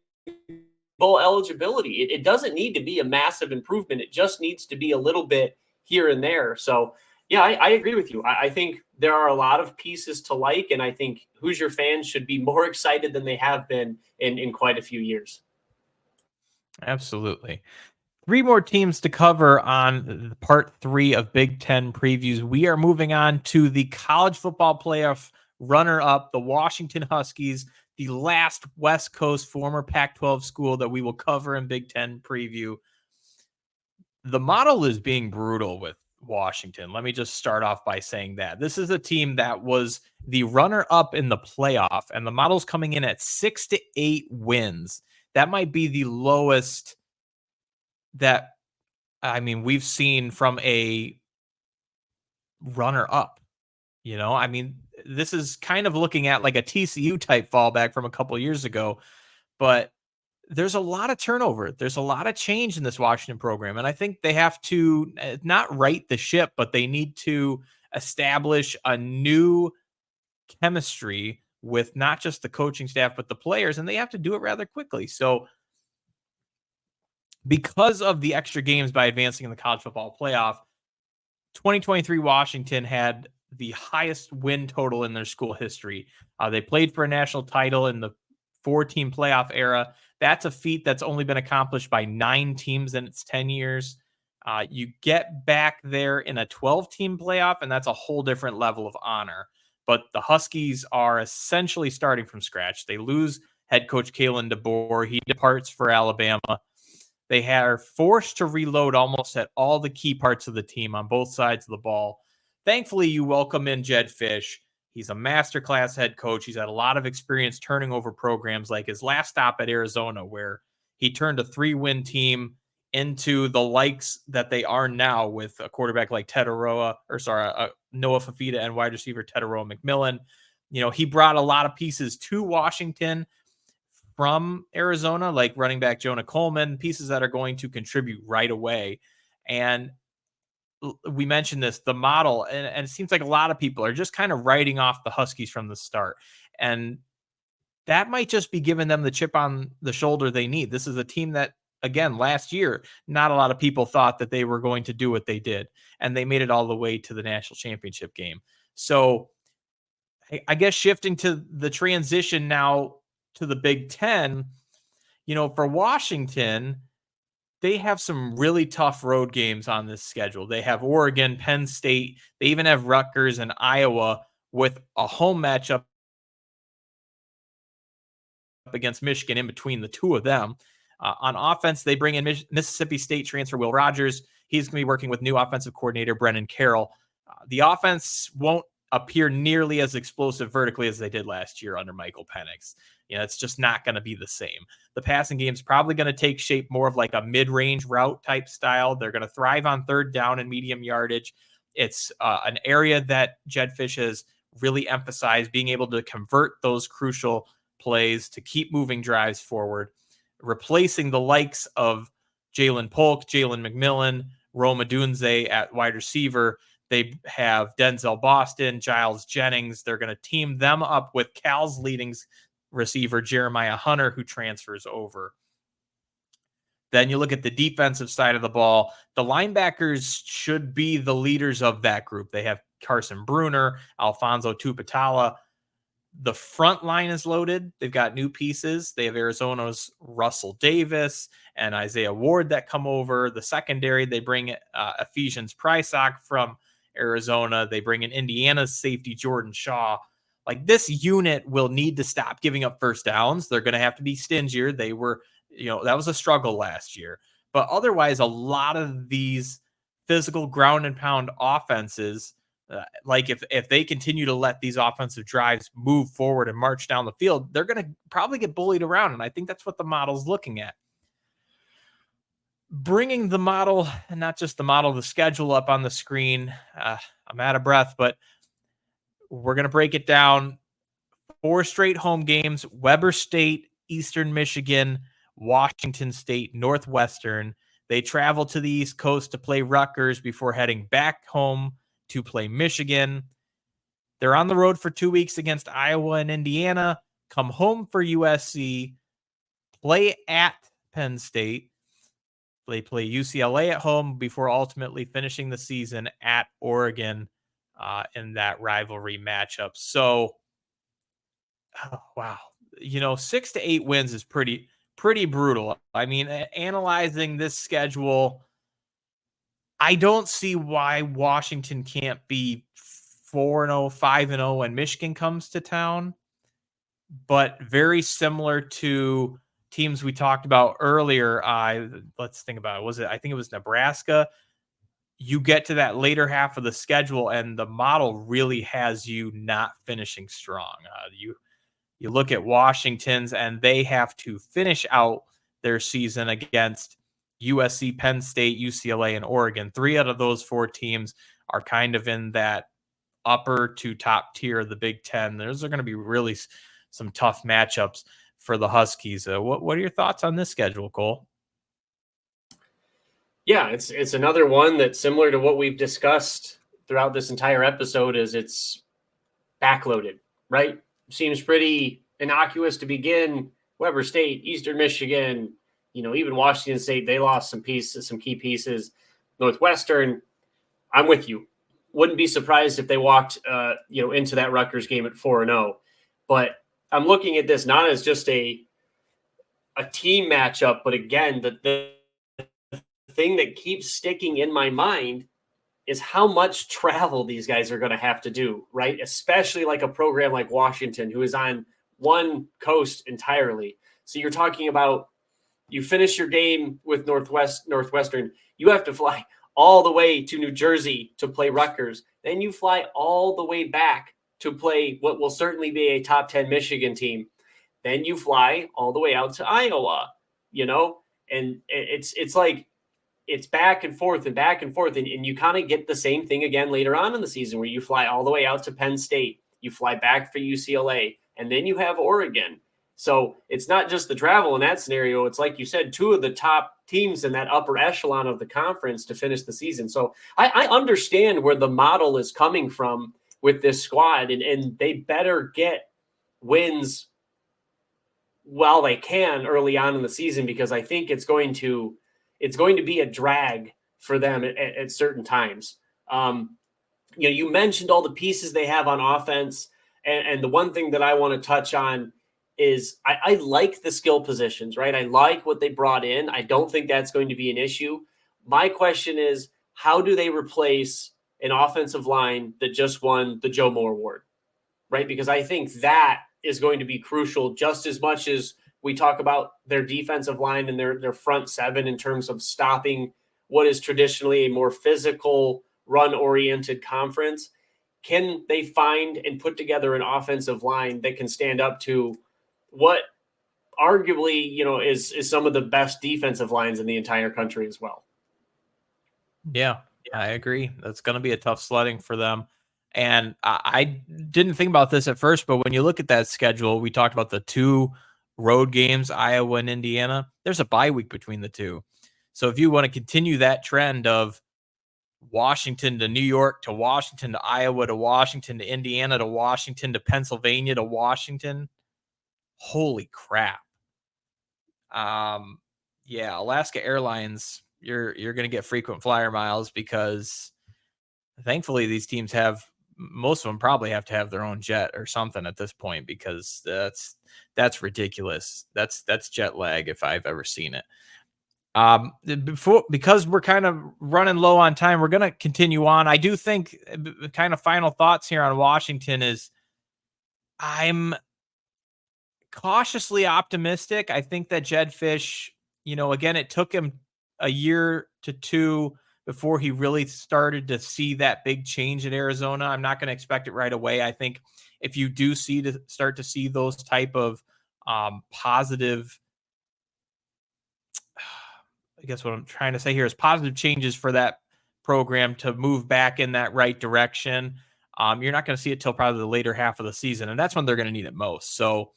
bowl eligibility. It doesn't need to be a massive improvement. It just needs to be a little bit here and there. So yeah, I agree with you. I think there are a lot of pieces to like, and I think Hoosier fans should be more excited than they have been in quite a few years. Absolutely. 3 more teams to cover on part 3 of Big Ten previews. We are moving on to the college football playoff runner-up, the Washington Huskies, the last West Coast former Pac-12 school that we will cover in Big Ten preview. The model is being brutal with Washington. Let me just start off by saying that. This is a team that was the runner-up in the playoff, and the model's coming in at 6 to 8 wins. That might be the lowest that, we've seen from a runner-up. This is kind of looking at like a TCU type fallback from a couple of years ago, but there's a lot of turnover. There's a lot of change in this Washington program. And I think they have to not right the ship, but they need to establish a new chemistry with not just the coaching staff, but the players, and they have to do it rather quickly. So because of the extra games by advancing in the college football playoff, 2023 Washington had the highest win total in their school history. They played for a national title in the 4-team playoff era. That's a feat that's only been accomplished by 9 teams in its 10 years. You get back there in a 12-team playoff, and that's a whole different level of honor. But the Huskies are essentially starting from scratch. They lose head coach Kalen DeBoer. He departs for Alabama. They are forced to reload almost at all the key parts of the team on both sides of the ball. Thankfully, you welcome in Jed Fish. He's a masterclass head coach. He's had a lot of experience turning over programs, like his last stop at Arizona, where he turned a 3-win team into the likes that they are now with a quarterback like Noah Fafita and wide receiver Teteroa McMillan. He brought a lot of pieces to Washington from Arizona, like running back Jonah Coleman, pieces that are going to contribute right away. And we mentioned this, the model, and it seems like a lot of people are just kind of writing off the Huskies from the start. And that might just be giving them the chip on the shoulder they need. This is a team that again, last year, not a lot of people thought that they were going to do what they did, and they made it all the way to the national championship game. So I guess shifting to the transition now to the Big Ten, for Washington, they have some really tough road games on this schedule. They have Oregon, Penn State. They even have Rutgers and Iowa with a home matchup against Michigan in between the two of them. On offense, they bring in Mississippi State transfer Will Rogers. He's going to be working with new offensive coordinator Brennan Carroll. The offense won't appear nearly as explosive vertically as they did last year under Michael Penix. It's just not going to be the same. The passing game is probably going to take shape more of like a mid-range route type style. They're going to thrive on third down and medium yardage. It's an area that Jed Fish has really emphasized, being able to convert those crucial plays to keep moving drives forward, replacing the likes of Jalen Polk, Jalen McMillan, Rome Odunze at wide receiver. They have Denzel Boston, Giles Jennings. They're going to team them up with Cal's leading receiver, Jeremiah Hunter, who transfers over. Then you look at the defensive side of the ball. The linebackers should be the leaders of that group. They have Carson Bruner, Alfonso Tupatala. The front line is loaded. They've got new pieces. They have Arizona's Russell Davis and Isaiah Ward that come over. The secondary, they bring Ephesians Prysock from Arizona. They bring in Indiana's safety, Jordan Shaw. Like, this unit will need to stop giving up first downs. They're going to have to be stingier. They were, that was a struggle last year. But otherwise, a lot of these physical ground and pound offenses, like if they continue to let these offensive drives move forward and march down the field, they're going to probably get bullied around. And I think that's what the model's looking at. Bringing the model, and not just the model, the schedule up on the screen. I'm out of breath, but we're going to break it down. 4 straight home games: Weber State, Eastern Michigan, Washington State, Northwestern. They travel to the East Coast to play Rutgers before heading back home to play Michigan. They're on the road for 2 weeks against Iowa and Indiana, come home for USC, play at Penn State. They play UCLA at home before ultimately finishing the season at Oregon in that rivalry matchup. So, wow. 6 to 8 wins is pretty brutal. I mean, analyzing this schedule, I don't see why Washington can't be 4-0, 5-0 when Michigan comes to town. But very similar to teams we talked about earlier. Let's think about it. I think it was Nebraska. You get to that later half of the schedule, and the model really has you not finishing strong. You look at Washington's, and they have to finish out their season against USC, Penn State, UCLA, and Oregon. 3 out of those 4 teams are kind of in that upper to top tier of the Big Ten. Those are going to be really some tough matchups for the Huskies. What are your thoughts on this schedule, Cole? Yeah, it's another one that's similar to what we've discussed throughout this entire episode. Is it's backloaded, right? Seems pretty innocuous to begin. Weber State, Eastern Michigan, even Washington State, they lost some key pieces. Northwestern, I'm with you. Wouldn't be surprised if they walked, into that Rutgers game at 4-0. But I'm looking at this not as just a team matchup, but again, the thing that keeps sticking in my mind is how much travel these guys are going to have to do, right? Especially like a program like Washington, who is on one coast entirely. So you're talking about, you finish your game with Northwestern, you have to fly all the way to New Jersey to play Rutgers. Then you fly all the way back to play what will certainly be a top 10 Michigan team. Then you fly all the way out to Iowa, and it's like, it's back and forth and back and forth. And you kind of get the same thing again later on in the season, where you fly all the way out to Penn State, you fly back for UCLA, and then you have Oregon. So it's not just the travel in that scenario. It's like you said, 2 of the top teams in that upper echelon of the conference to finish the season. So I understand where the model is coming from with this squad, and they better get wins while they can early on in the season, because I think it's going to be a drag for them at certain times. You mentioned all the pieces they have on offense, and the one thing that I want to touch on is I like the skill positions, right? I like what they brought in. I don't think that's going to be an issue. My question is, how do they replace an offensive line that just won the Joe Moore Award, right? Because I think that is going to be crucial just as much as we talk about their defensive line and their front seven in terms of stopping what is traditionally a more physical, run-oriented conference. Can they find and put together an offensive line that can stand up to what arguably, is some of the best defensive lines in the entire country as well? Yeah, I agree. That's going to be a tough sledding for them. And I didn't think about this at first, but when you look at that schedule, we talked about the 2 road games, Iowa and Indiana. There's a bye week between the 2. So if you want to continue that trend of Washington to New York to Washington to Iowa to Washington to Indiana to Washington to Pennsylvania to Washington, holy crap. Yeah, Alaska Airlines, you're going to get frequent flyer miles because thankfully these teams most of them probably have to have their own jet or something at this point, because that's ridiculous. That's jet lag if I've ever seen it. Because we're kind of running low on time, we're going to continue on. I do think kind of final thoughts here on Washington is I'm cautiously optimistic. I think that Jed Fish, again, it took him a year to 2 before he really started to see that big change in Arizona. I'm not going to expect it right away. I think if you do start to see those type of positive, I guess what I'm trying to say here is positive changes for that program to move back in that right direction. You're not going to see it till probably the later half of the season, and that's when they're going to need it most. So,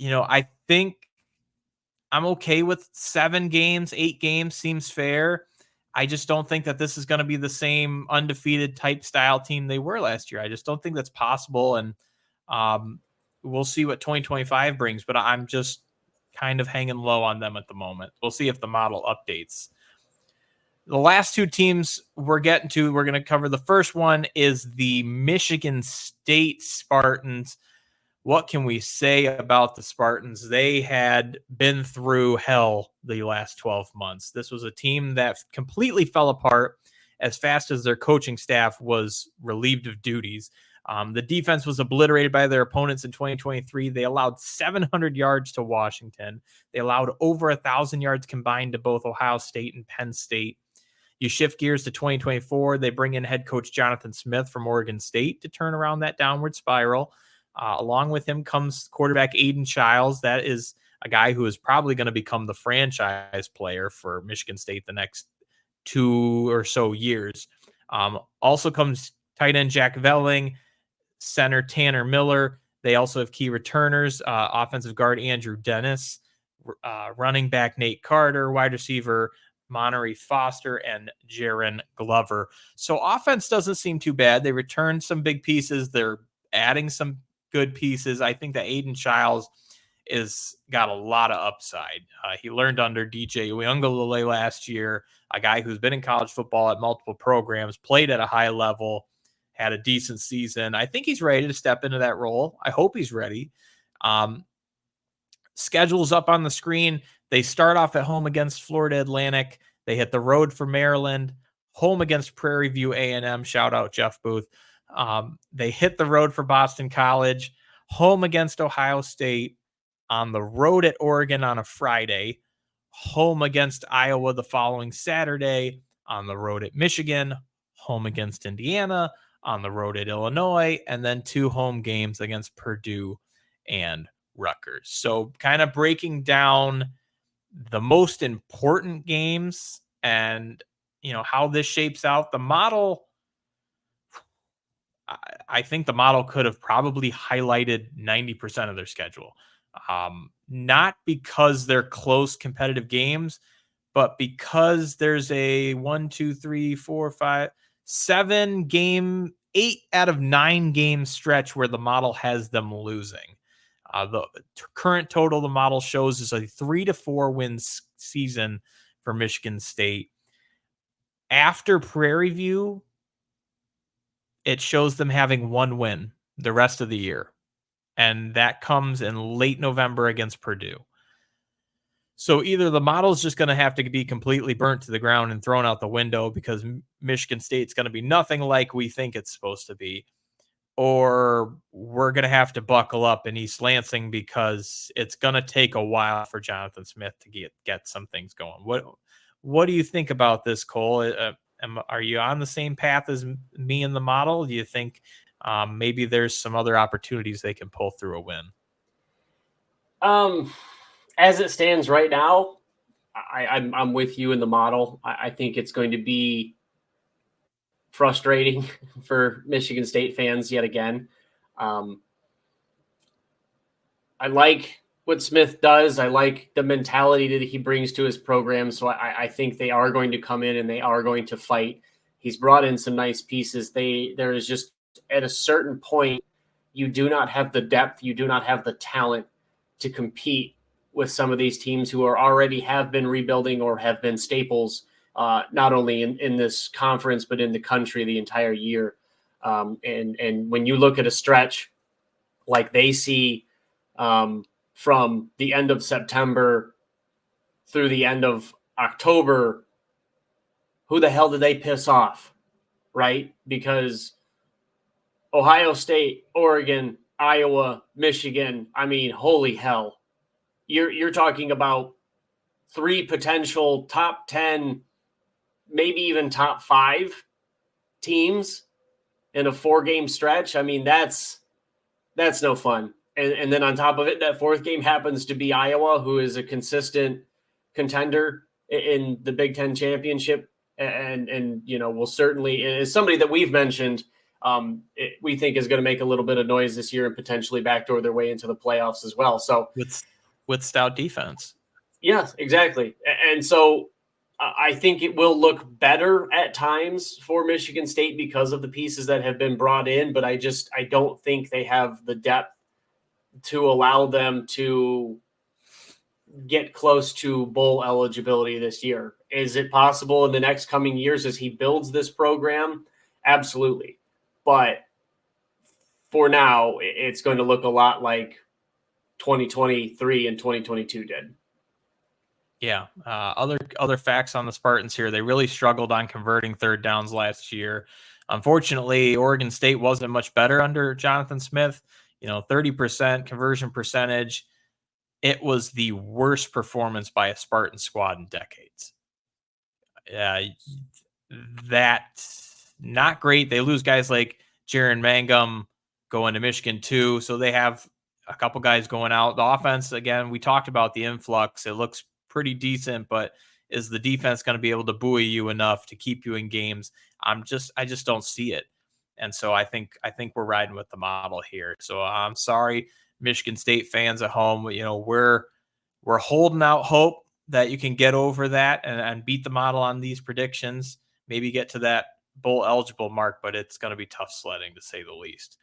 I think I'm okay with 7 games, 8 games seems fair. I just don't think that this is going to be the same undefeated type style team they were last year. I just don't think that's possible. And we'll see what 2025 brings, but I'm just kind of hanging low on them at the moment. We'll see if the model updates. The last 2 teams we're going to cover. The first one is the Michigan State Spartans. What can we say about the Spartans? They had been through hell the last 12 months. This was a team that completely fell apart as fast as their coaching staff was relieved of duties. The defense was obliterated by their opponents in 2023. They allowed 700 yards to Washington. They allowed over 1,000 yards combined to both Ohio State and Penn State. You shift gears to 2024. They bring in head coach Jonathan Smith from Oregon State to turn around that downward spiral. Along with him comes quarterback Aiden Childs. That is a guy who is probably going to become the franchise player for Michigan State the next 2 or so years. Also comes tight end Jack Velling, center Tanner Miller. They also have key returners, offensive guard Andrew Dennis, running back Nate Carter, wide receiver Monterey Foster, and Jaron Glover. So offense doesn't seem too bad. They returned some big pieces. They're adding some good pieces. I think that Aiden Childs is got a lot of upside. He learned under DJ Uiagalelei last year, a guy who's been in college football at multiple programs, played at a high level, had a decent season. I think he's ready to step into that role. I hope he's ready. Schedule's up on the screen. They start off at home against Florida Atlantic. They hit the road for Maryland, home against Prairie View A&M. Shout out Jeff Booth. They hit the road for Boston College, home against Ohio State, on the road at Oregon on a Friday, home against Iowa the following Saturday, on the road at Michigan, home against Indiana, on the road at Illinois, and then 2 home games against Purdue and Rutgers. So kind of breaking down the most important games and, how this shapes out. The model, I think the model could have probably highlighted 90% of their schedule. Not because they're close competitive games, but because there's a 7 game, 8 out of 9 game stretch where the model has them losing. The current total the model shows is a 3-4 wins season for Michigan State. After Prairie View, it shows them having 1 win the rest of the year. And that comes in late November against Purdue. So either the model is just going to have to be completely burnt to the ground and thrown out the window because Michigan State's going to be nothing like we think it's supposed to be, or we're going to have to buckle up in East Lansing because it's going to take a while for Jonathan Smith to get some things going. What do you think about this, Cole? Are you on the same path as me in the model? Do you think maybe there's some other opportunities they can pull through a win? As it stands right now, I'm with you in the model. I think it's going to be frustrating for Michigan State fans yet again. I like what Smith does. I like the mentality that he brings to his program. So I think they are going to come in and they are going to fight. He's brought in some nice pieces. There is just at a certain point, you do not have the depth. You do not have the talent to compete with some of these teams who already have been rebuilding or have been staples, not only in this conference, but in the country the entire year. And when you look at a stretch like they see from the end of September through the end of October, who the hell did they piss off, right? Because Ohio State, Oregon, Iowa, Michigan, I mean, holy hell. You're talking about 3 potential top 10, maybe even top 5 teams in a 4-game stretch. I mean, that's no fun. And then on top of it, that 4th game happens to be Iowa, who is a consistent contender in the Big Ten championship. And will certainly, is somebody that we've mentioned, we think is going to make a little bit of noise this year and potentially backdoor their way into the playoffs as well. So with stout defense. Yes, exactly. And so I think it will look better at times for Michigan State because of the pieces that have been brought in, but I don't think they have the depth to allow them to get close to bowl eligibility this year. Is it possible in the next coming years as he builds this program? Absolutely. But for now, it's going to look a lot like 2023 and 2022 did. Yeah. Other facts on the Spartans here. They really struggled on converting 3rd downs last year. Unfortunately, Oregon State wasn't much better under Jonathan Smith. 30% conversion percentage. It was the worst performance by a Spartan squad in decades. That's not great. They lose guys like Jaron Mangum going to Michigan too. So they have a couple guys going out. The offense, again, we talked about the influx. It looks pretty decent, but is the defense going to be able to buoy you enough to keep you in games? I just don't see it. And so I think we're riding with the model here. So I'm sorry, Michigan State fans at home. We're holding out hope that you can get over that and beat the model on these predictions, maybe get to that bowl eligible mark, but it's going to be tough sledding to say the least.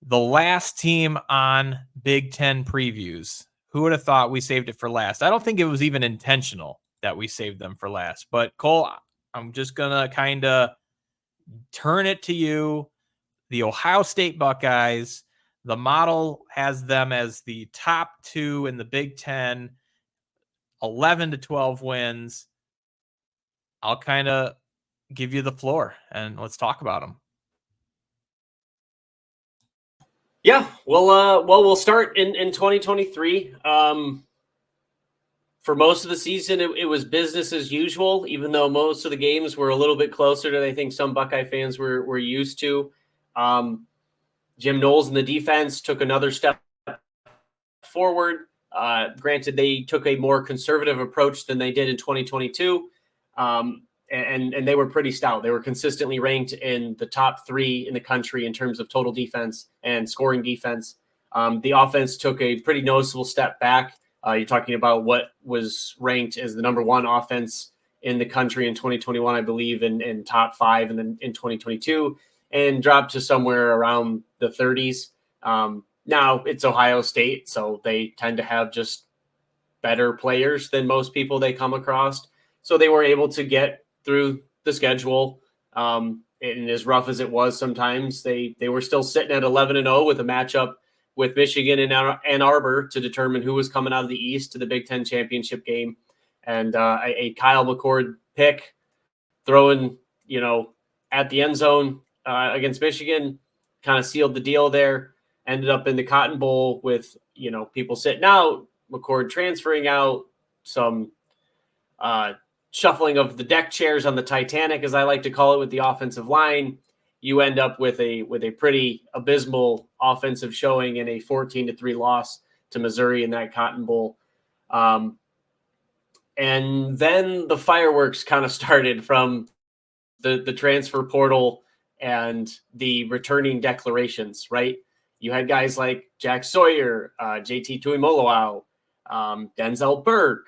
The last team on Big Ten previews. Who would have thought we saved it for last? I don't think it was even intentional that we saved them for last. But Cole, I'm just going to kind of turn it to you. The Ohio State Buckeyes, the model has them as the top 2 in the Big Ten, 11 to 12 wins. I'll kind of give you the floor and let's talk about them. Yeah, we'll start in 2023. For most of the season, it was business as usual, even though most of the games were a little bit closer than I think some Buckeye fans were used to. Jim Knowles and the defense took another step forward. Granted, they took a more conservative approach than they did in 2022. And they were pretty stout. They were consistently ranked in the top 3 in the country in terms of total defense and scoring defense. The offense took a pretty noticeable step back. You're talking about what was ranked as the number 1 offense in the country in 2021, I believe, in top 5, and then in 2022, and dropped to somewhere around the 30s. Now it's Ohio State, so they tend to have just better players than most people they come across. So they were able to get through the schedule. And as rough as it was sometimes, they were still sitting at 11-0 with a matchup with Michigan and Ann Arbor to determine who was coming out of the East to the Big Ten championship game. And a Kyle McCord pick throwing, at the end zone against Michigan kind of sealed the deal there. Ended up in the Cotton Bowl with, people sitting out, McCord transferring out, some shuffling of the deck chairs on the Titanic, as I like to call it, with the offensive line. You end up with a pretty abysmal offensive showing in a 14-3 loss to Missouri in that Cotton Bowl. And then the fireworks kind of started from the transfer portal and the returning declarations, right? You had guys like Jack Sawyer, JT Tuimoloau, Denzel Burke,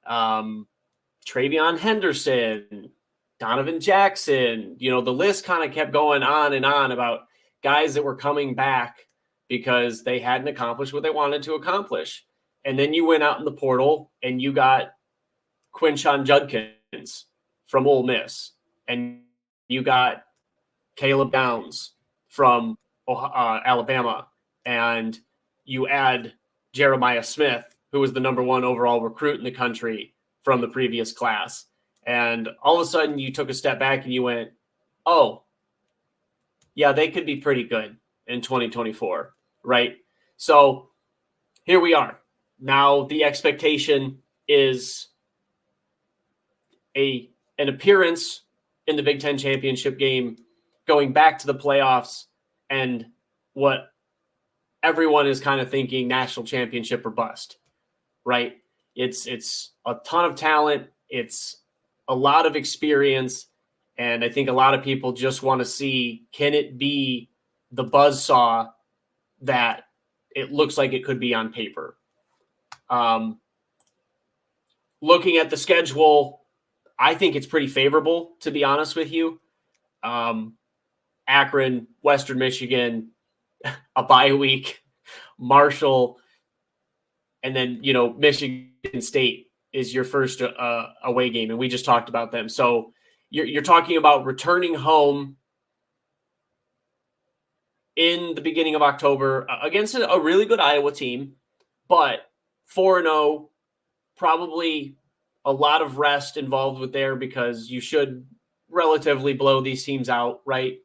Travion Henderson, Donovan Jackson. The list kind of kept going on and on about guys that were coming back because they hadn't accomplished what they wanted to accomplish. And then you went out in the portal and you got Quinshon Judkins from Ole Miss, and you got Caleb Downs from Alabama, and you add Jeremiah Smith, who was the number 1 overall recruit in the country from the previous class. And all of a sudden you took a step back and you went, oh, yeah, they could be pretty good in 2024, right? So here we are. Now the expectation is an appearance in the Big Ten championship game, going back to the playoffs, and what everyone is kind of thinking, national championship or bust, right? It's a ton of talent. It's a lot of experience. And I think a lot of people just want to see, can it be the buzzsaw that it looks like it could be on paper? Looking at the schedule, I think it's pretty favorable, to be honest with you. Akron, Western Michigan, a bye week, Marshall, and then, Michigan State is your first away game. And we just talked about them. So you're talking about returning home in the beginning of October against a really good Iowa team, but 4-0, probably a lot of rest involved with there because you should relatively blow these teams out, right?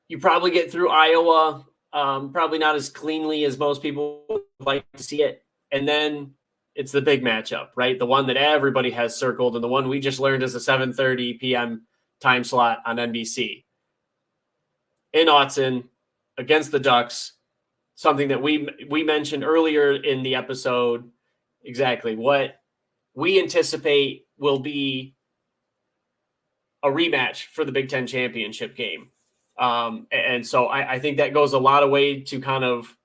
You probably get through Iowa, probably not as cleanly as most people would like to see it. And then it's the big matchup, right? The one that everybody has circled and the one we just learned is a 7:30 p.m. time slot on NBC. In Autzen against the Ducks, something that we mentioned earlier in the episode, exactly what we anticipate will be a rematch for the Big Ten championship game. And so I think that goes a lot of way to kind of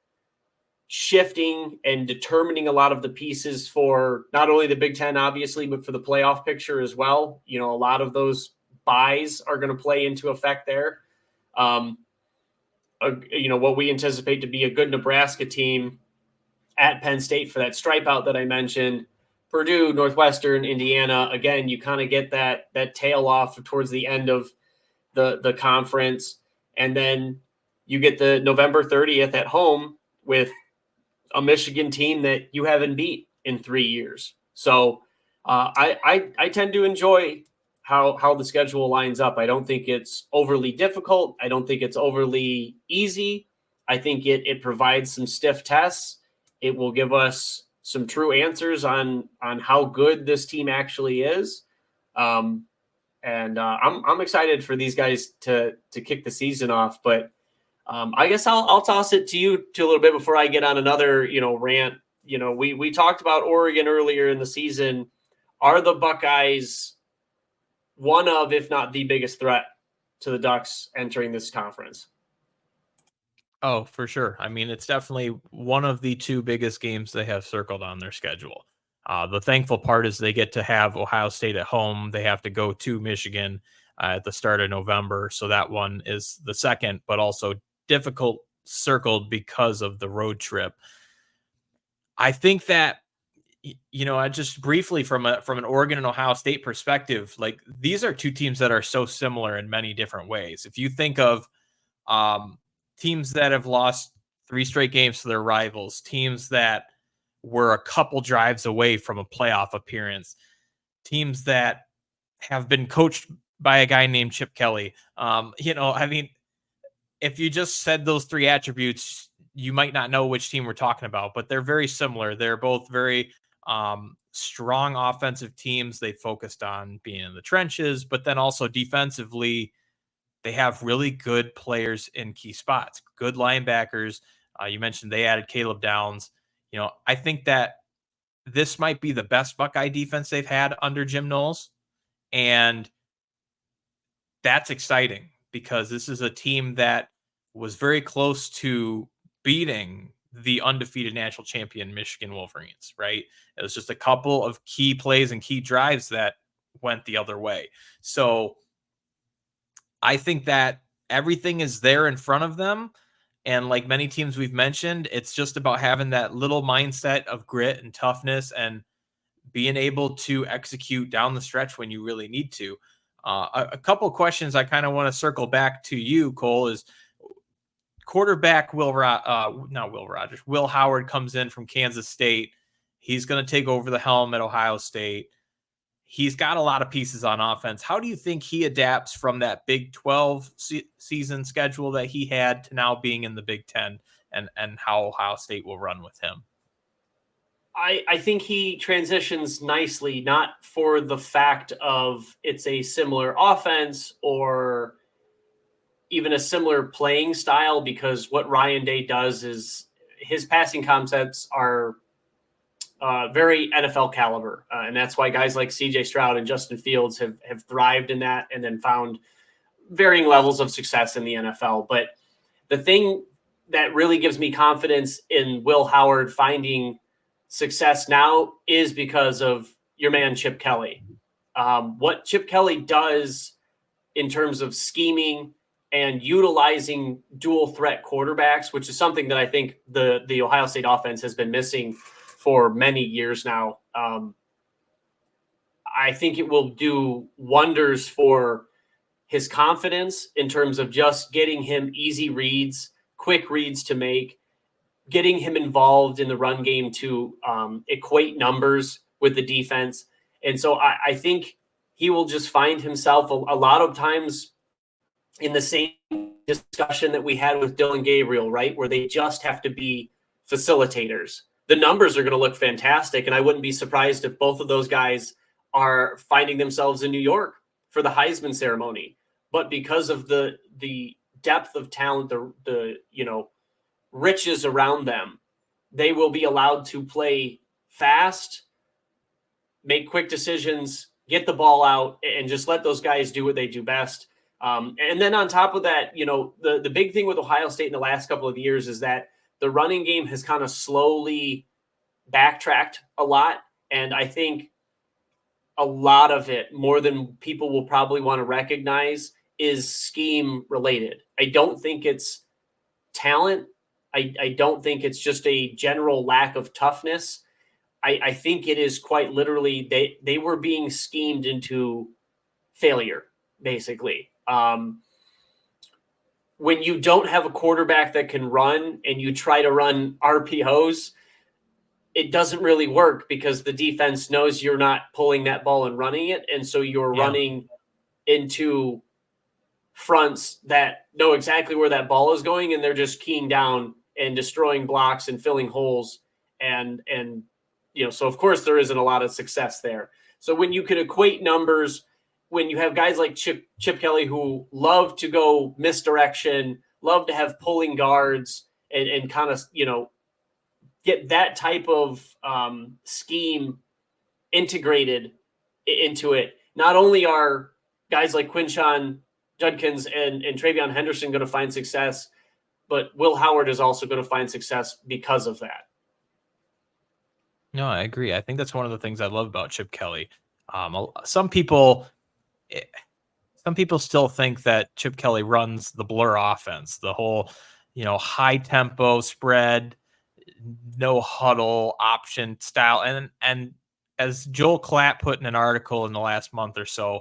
shifting and determining a lot of the pieces for not only the Big Ten, obviously, but for the playoff picture as well. A lot of those buys are going to play into effect there. What we anticipate to be a good Nebraska team at Penn State for that stripe out that I mentioned, Purdue, Northwestern, Indiana. Again, you kind of get that tail off towards the end of the conference. And then you get the November 30th at home with a Michigan team that you haven't beat in 3 years. So I tend to enjoy how the schedule lines up. I don't think it's overly difficult. I don't think it's overly easy. I think it provides some stiff tests. It will give us some true answers on how good this team actually is. And I'm excited for these guys to kick the season off. But I guess I'll toss it to you a little bit before I get on another rant. We talked about Oregon earlier in the season. Are the Buckeyes one of, if not the biggest threat to the Ducks entering this conference? Oh, for sure. I mean, it's definitely one of the 2 biggest games they have circled on their schedule. The thankful part is they get to have Ohio State at home. They have to go to Michigan at the start of November. So that one is the second, but also difficult circled because of the road trip. I think that, I just briefly from an Oregon and Ohio State perspective, like these are two teams that are so similar in many different ways. If you think of teams that have lost 3 straight games to their rivals, teams that were a couple drives away from a playoff appearance, teams that have been coached by a guy named Chip Kelly. If you just said those 3 attributes, you might not know which team we're talking about, but they're very similar. They're both very strong offensive teams. They focused on being in the trenches, but then also defensively, they have really good players in key spots, good linebackers. You mentioned they added Caleb Downs. I think that this might be the best Buckeye defense they've had under Jim Knowles. And that's exciting because this is a team that was very close to beating the undefeated national champion Michigan Wolverines, right? It was just a couple of key plays and key drives that went the other way. So I think that everything is there in front of them. And like many teams we've mentioned, it's just about having that little mindset of grit and toughness and being able to execute down the stretch when you really need to. A couple of questions I kind of want to circle back to you, Cole, is quarterback Will Howard comes in from Kansas State. He's going to take over the helm at Ohio State. He's got a lot of pieces on offense. How do you think he adapts from that Big 12 season schedule that he had to now being in the Big 10 and how Ohio State will run with him? I think he transitions nicely, not for the fact of it's a similar offense or even a similar playing style, because what Ryan Day does is his passing concepts are very NFL caliber. And that's why guys like CJ Stroud and Justin Fields have thrived in that and then found varying levels of success in the NFL. But the thing that really gives me confidence in Will Howard finding success now is because of your man, Chip Kelly. What Chip Kelly does in terms of scheming and utilizing dual threat quarterbacks, which is something that I think the Ohio State offense has been missing for many years now. I think it will do wonders for his confidence in terms of just getting him easy reads, quick reads to make, getting him involved in the run game to equate numbers with the defense. And so I think he will just find himself a lot of times in the same discussion that we had with Dylan Gabriel, right? Where they just have to be facilitators. The numbers are going to look fantastic. And I wouldn't be surprised if both of those guys are finding themselves in New York for the Heisman ceremony. But because of the depth of talent, the riches around them, they will be allowed to play fast, make quick decisions, get the ball out, and just let those guys do what they do best. And then on top of that, the big thing with Ohio State in the last couple of years is that the running game has kind of slowly backtracked a lot. And I think a lot of it, more than people will probably want to recognize, is scheme related. I don't think it's talent. I don't think it's just a general lack of toughness. I think it is quite literally they were being schemed into failure, basically. When you don't have a quarterback that can run and you try to run RPOs, it doesn't really work because the defense knows you're not pulling that ball and running it. And so you're running into fronts that know exactly where that ball is going, and they're just keying down and destroying blocks and filling holes. And so of course there isn't a lot of success there. So when you can equate numbers, when you have guys like Chip Kelly who love to go misdirection, love to have pulling guards and kind of, get that type of scheme integrated into it. Not only are guys like Quinshon Judkins and Travion Henderson going to find success, but Will Howard is also going to find success because of that. No, I agree. I think that's one of the things I love about Chip Kelly. Some people still think that Chip Kelly runs the blur offense, the whole, high tempo spread, no huddle option style. And as Joel Klatt put in an article in the last month or so,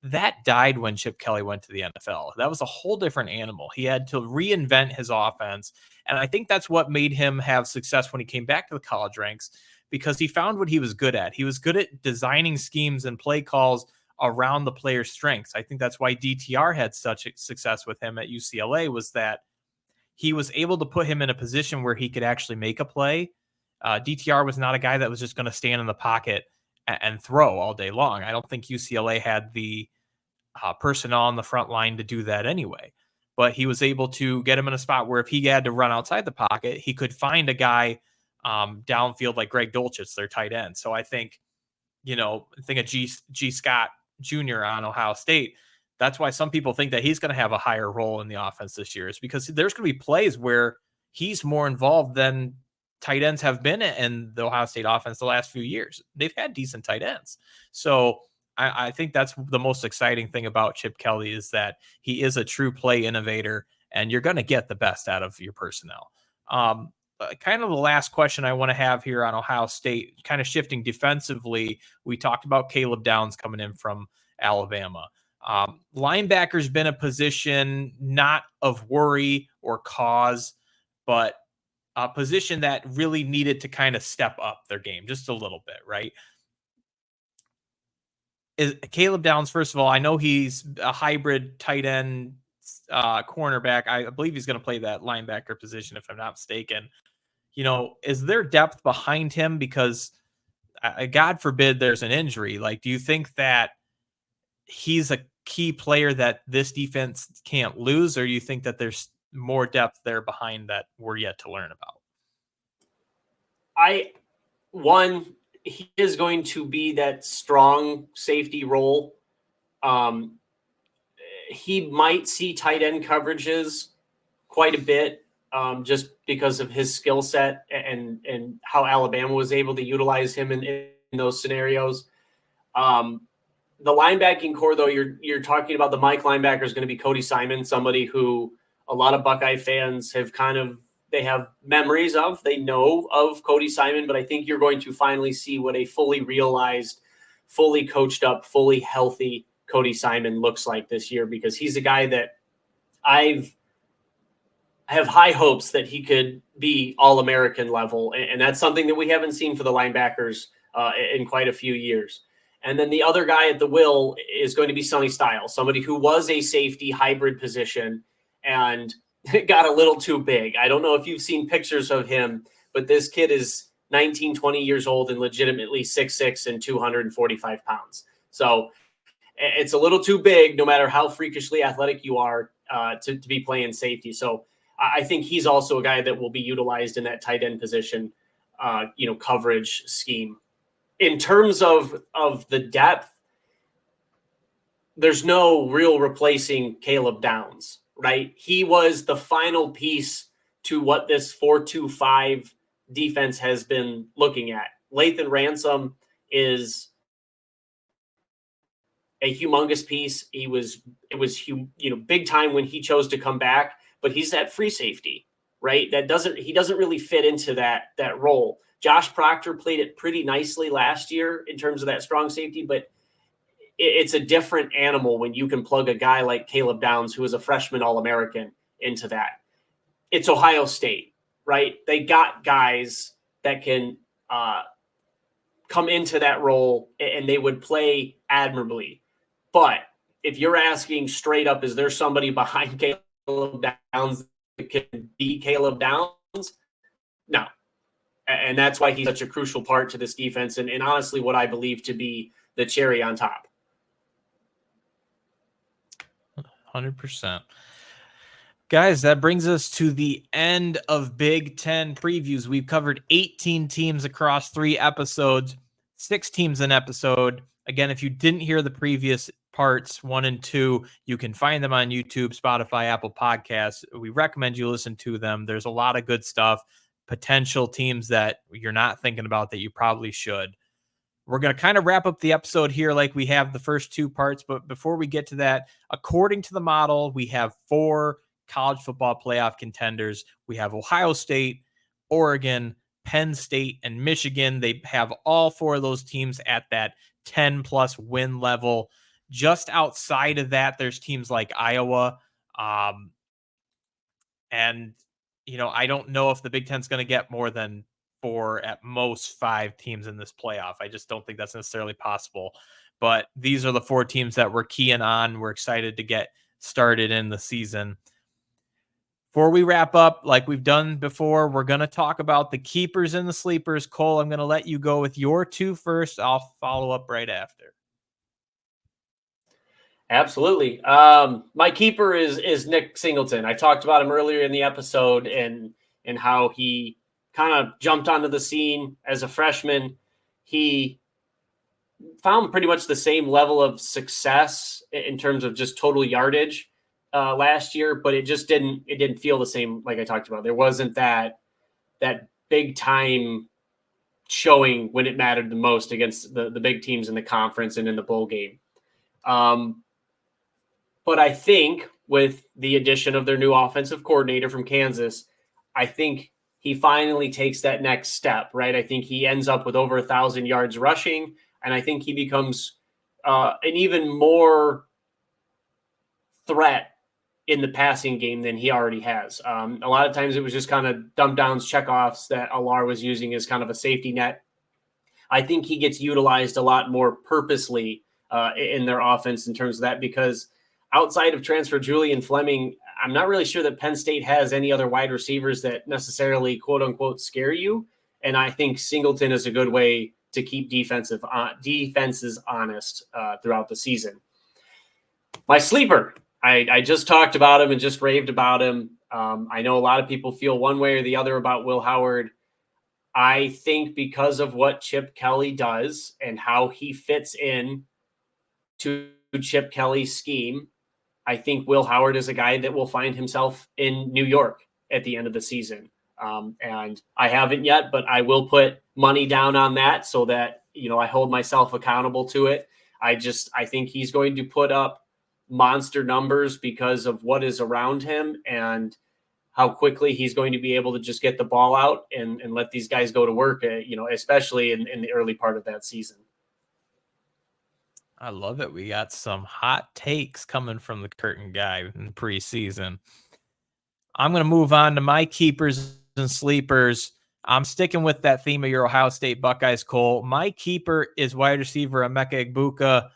that died when Chip Kelly went to the NFL. That was a whole different animal. He had to reinvent his offense. And I think that's what made him have success when he came back to the college ranks, because he found what he was good at. He was good at designing schemes and play calls around the player's strengths. I think that's why DTR had such success with him at UCLA, was that he was able to put him in a position where he could actually make a play. DTR was not a guy that was just going to stand in the pocket and throw all day long. I don't think UCLA had the personnel on the front line to do that anyway. But he was able to get him in a spot where if he had to run outside the pocket, he could find a guy downfield like Greg Dulcich, their tight end. So I think, of G. Scott Jr. on Ohio State. That's why some people think that he's going to have a higher role in the offense this year, is because there's going to be plays where he's more involved than tight ends have been in the Ohio State offense the last few years. They've had decent tight ends. So I think that's the most exciting thing about Chip Kelly, is that he is a true play innovator, and you're going to get the best out of your personnel. Kind of the last question I want to have here on Ohio State, kind of shifting defensively. We talked about Caleb Downs coming in from Alabama. Linebacker's been a position not of worry or cause, but a position that really needed to kind of step up their game just a little bit, right? Is Caleb Downs, first of all, I know he's a hybrid tight end cornerback. I believe he's going to play that linebacker position, if I'm not mistaken. Is there depth behind him? Because God forbid there's an injury. Like, do you think that he's a key player that this defense can't lose, or do you think that there's more depth there behind that we're yet to learn about? He is going to be that strong safety role. He might see tight end coverages quite a bit, just because of his skill set and how Alabama was able to utilize him in those scenarios. The linebacking core, though, you're talking about, the Mike linebacker is going to be Cody Simon, somebody who a lot of Buckeye fans they have memories of. They know of Cody Simon, but I think you're going to finally see what a fully realized, fully coached up, fully healthy Cody Simon looks like this year, because he's a guy that I have high hopes that he could be All-American level, and that's something that we haven't seen for the linebackers in quite a few years. And then the other guy at the will is going to be Sonny Styles, somebody who was a safety hybrid position and it got a little too big. I don't know if you've seen pictures of him, but this kid is 19, 20 years old and legitimately 6'6" and 245 pounds. So it's a little too big, no matter how freakishly athletic you are, to be playing safety. So I think he's also a guy that will be utilized in that tight end position, coverage scheme. In terms of the depth, there's no real replacing Caleb Downs, right? He was the final piece to what this 4-2-5 defense has been looking at. Lathan Ransom is a humongous piece. It was big time when he chose to come back, but he's that free safety, right? He doesn't really fit into that role. Josh Proctor played it pretty nicely last year in terms of that strong safety, but it's a different animal when you can plug a guy like Caleb Downs, who is a freshman All-American, into that. It's Ohio State, right? They got guys that can come into that role, and they would play admirably. But if you're asking straight up, is there somebody behind Caleb Downs that can be Caleb Downs? No. And that's why he's such a crucial part to this defense, and honestly what I believe to be the cherry on top. 100%. Guys, that brings us to the end of Big Ten previews. We've covered 18 teams across 3 episodes, 6 teams an episode. Again, if you didn't hear the previous parts 1 and 2, you can find them on YouTube, Spotify, Apple Podcasts. We recommend you listen to them. There's a lot of good stuff, potential teams that you're not thinking about that you probably should. We're going to kind of wrap up the episode here like we have the first 2 parts. But before we get to that, according to the model, we have 4 college football playoff contenders. We have Ohio State, Oregon, Penn State, and Michigan. They have all 4 of those teams at that 10-plus win level. Just outside of that, there's teams like Iowa. And, I don't know if the Big Ten's going to get more than 4, at most 5 teams in this playoff. I just don't think that's necessarily possible. But these are the 4 teams that we're keying on. We're excited to get started in the season. Before we wrap up, like we've done before, we're going to talk about the keepers and the sleepers. Cole, I'm going to let you go with your 2 first. I'll follow up right after. Absolutely. My keeper is Nick Singleton. I talked about him earlier in the episode and how he kind of jumped onto the scene as a freshman. He found pretty much the same level of success in terms of just total yardage last year, but it didn't feel the same. Like I talked about, there wasn't that big time showing when it mattered the most against the big teams in the conference and in the bowl game. But I think with the addition of their new offensive coordinator from Kansas, I think he finally takes that next step, right? I think he ends up with over 1,000 yards rushing, and I think he becomes an even more threat in the passing game than he already has. A lot of times it was just kind of dumb downs, checkoffs that Alar was using as kind of a safety net. I think he gets utilized a lot more purposely in their offense in terms of that, because outside of transfer Julian Fleming, I'm not really sure that Penn State has any other wide receivers that necessarily, quote unquote, scare you. And I think Singleton is a good way to keep defenses honest throughout the season. My sleeper, I just talked about him and just raved about him. I know a lot of people feel one way or the other about Will Howard. I think because of what Chip Kelly does and how he fits in to Chip Kelly's scheme, I think Will Howard is a guy that will find himself in New York at the end of the season. And I haven't yet, but I will put money down on that so that, I hold myself accountable to it. I think he's going to put up monster numbers because of what is around him and how quickly he's going to be able to just get the ball out and let these guys go to work, especially in the early part of that season. I love it. We got some hot takes coming from the curtain guy in preseason. I'm going to move on to my keepers and sleepers. I'm sticking with that theme of your Ohio State Buckeyes, Cole. My keeper is wide receiver Emeka Egbuka.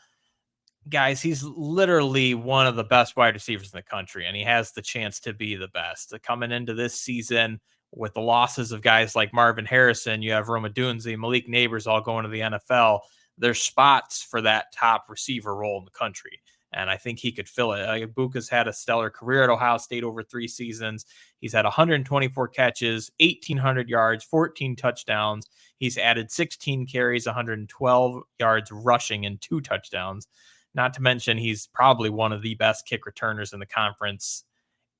Guys, he's literally one of the best wide receivers in the country, and he has the chance to be the best. Coming into this season with the losses of guys like Marvin Harrison, you have Roma Dunze, Malik Neighbors all going to the NFL. There's spots for that top receiver role in the country, and I think he could fill it. Egbuka's had a stellar career at Ohio State over 3 seasons. He's had 124 catches, 1,800 yards, 14 touchdowns. He's added 16 carries, 112 yards rushing, and 2 touchdowns. Not to mention, he's probably one of the best kick returners in the conference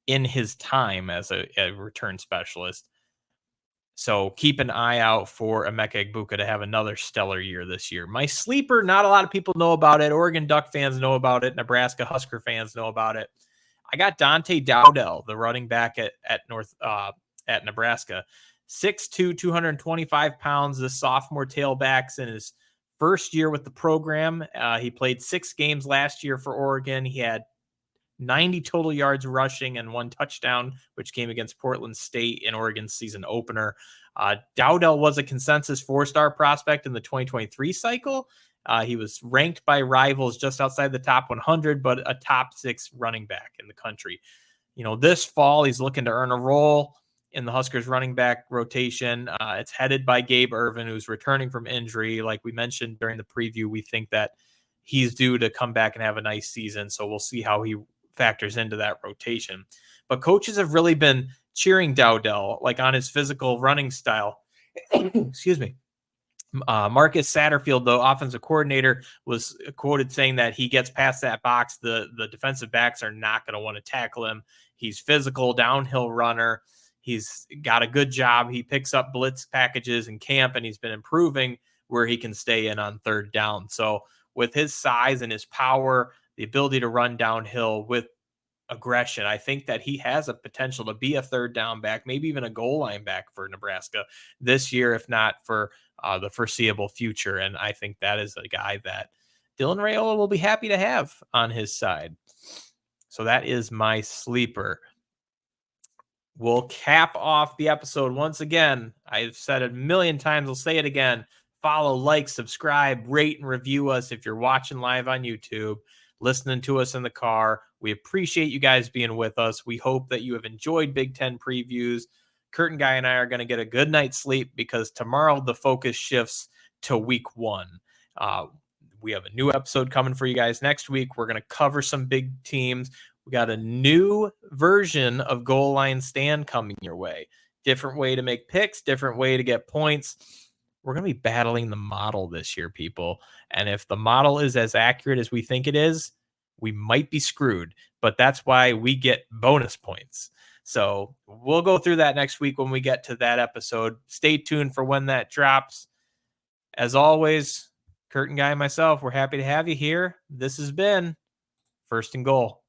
in his time as a return specialist. So keep an eye out for Emeka Egbuka to have another stellar year this year. My sleeper, not a lot of people know about it. Oregon Duck fans know about it. Nebraska Husker fans know about it. I got Dante Dowdell, the running back at Nebraska. 6'2", 225 pounds, the sophomore tailbacks in his first year with the program. He played 6 games last year for Oregon. He had 90 total yards rushing and 1 touchdown, which came against Portland State in Oregon's season opener. Dowdell was a consensus 4-star prospect in the 2023 cycle. He was ranked by rivals just outside the top 100, but a top 6 running back in the country. This fall, he's looking to earn a role in the Huskers running back rotation. It's headed by Gabe Ervin, who's returning from injury. Like we mentioned during the preview, we think that he's due to come back and have a nice season. So we'll see how he factors into that rotation. But coaches have really been cheering Dowdell, like on his physical running style. Excuse me. Marcus Satterfield, the offensive coordinator, was quoted saying that he gets past that box, the defensive backs are not going to want to tackle him. He's physical, downhill runner. He's got a good job. He picks up blitz packages in camp, and he's been improving where he can stay in on 3rd down. So with his size and his power, the ability to run downhill with aggression. I think that he has a potential to be a third down back, maybe even a goal line back for Nebraska this year, if not for the foreseeable future. And I think that is a guy that Dylan Raiola will be happy to have on his side. So that is my sleeper. We'll cap off the episode once again. I've said it a million times. I'll say it again. Follow, like, subscribe, rate, and review us if you're watching live on YouTube, listening to us in the car. We appreciate you guys being with us. We hope that you have enjoyed Big Ten previews. Curtin Guy and I are going to get a good night's sleep because tomorrow the focus shifts to week 1. We have a new episode coming for you guys next week. We're going to cover some big teams. We got a new version of Goal Line Stand coming your way. Different way to make picks, different way to get points. We're going to be battling the model this year, people. And if the model is as accurate as we think it is, we might be screwed. But that's why we get bonus points. So we'll go through that next week when we get to that episode. Stay tuned for when that drops. As always, Curtin Guy and myself, we're happy to have you here. This has been First and Goal.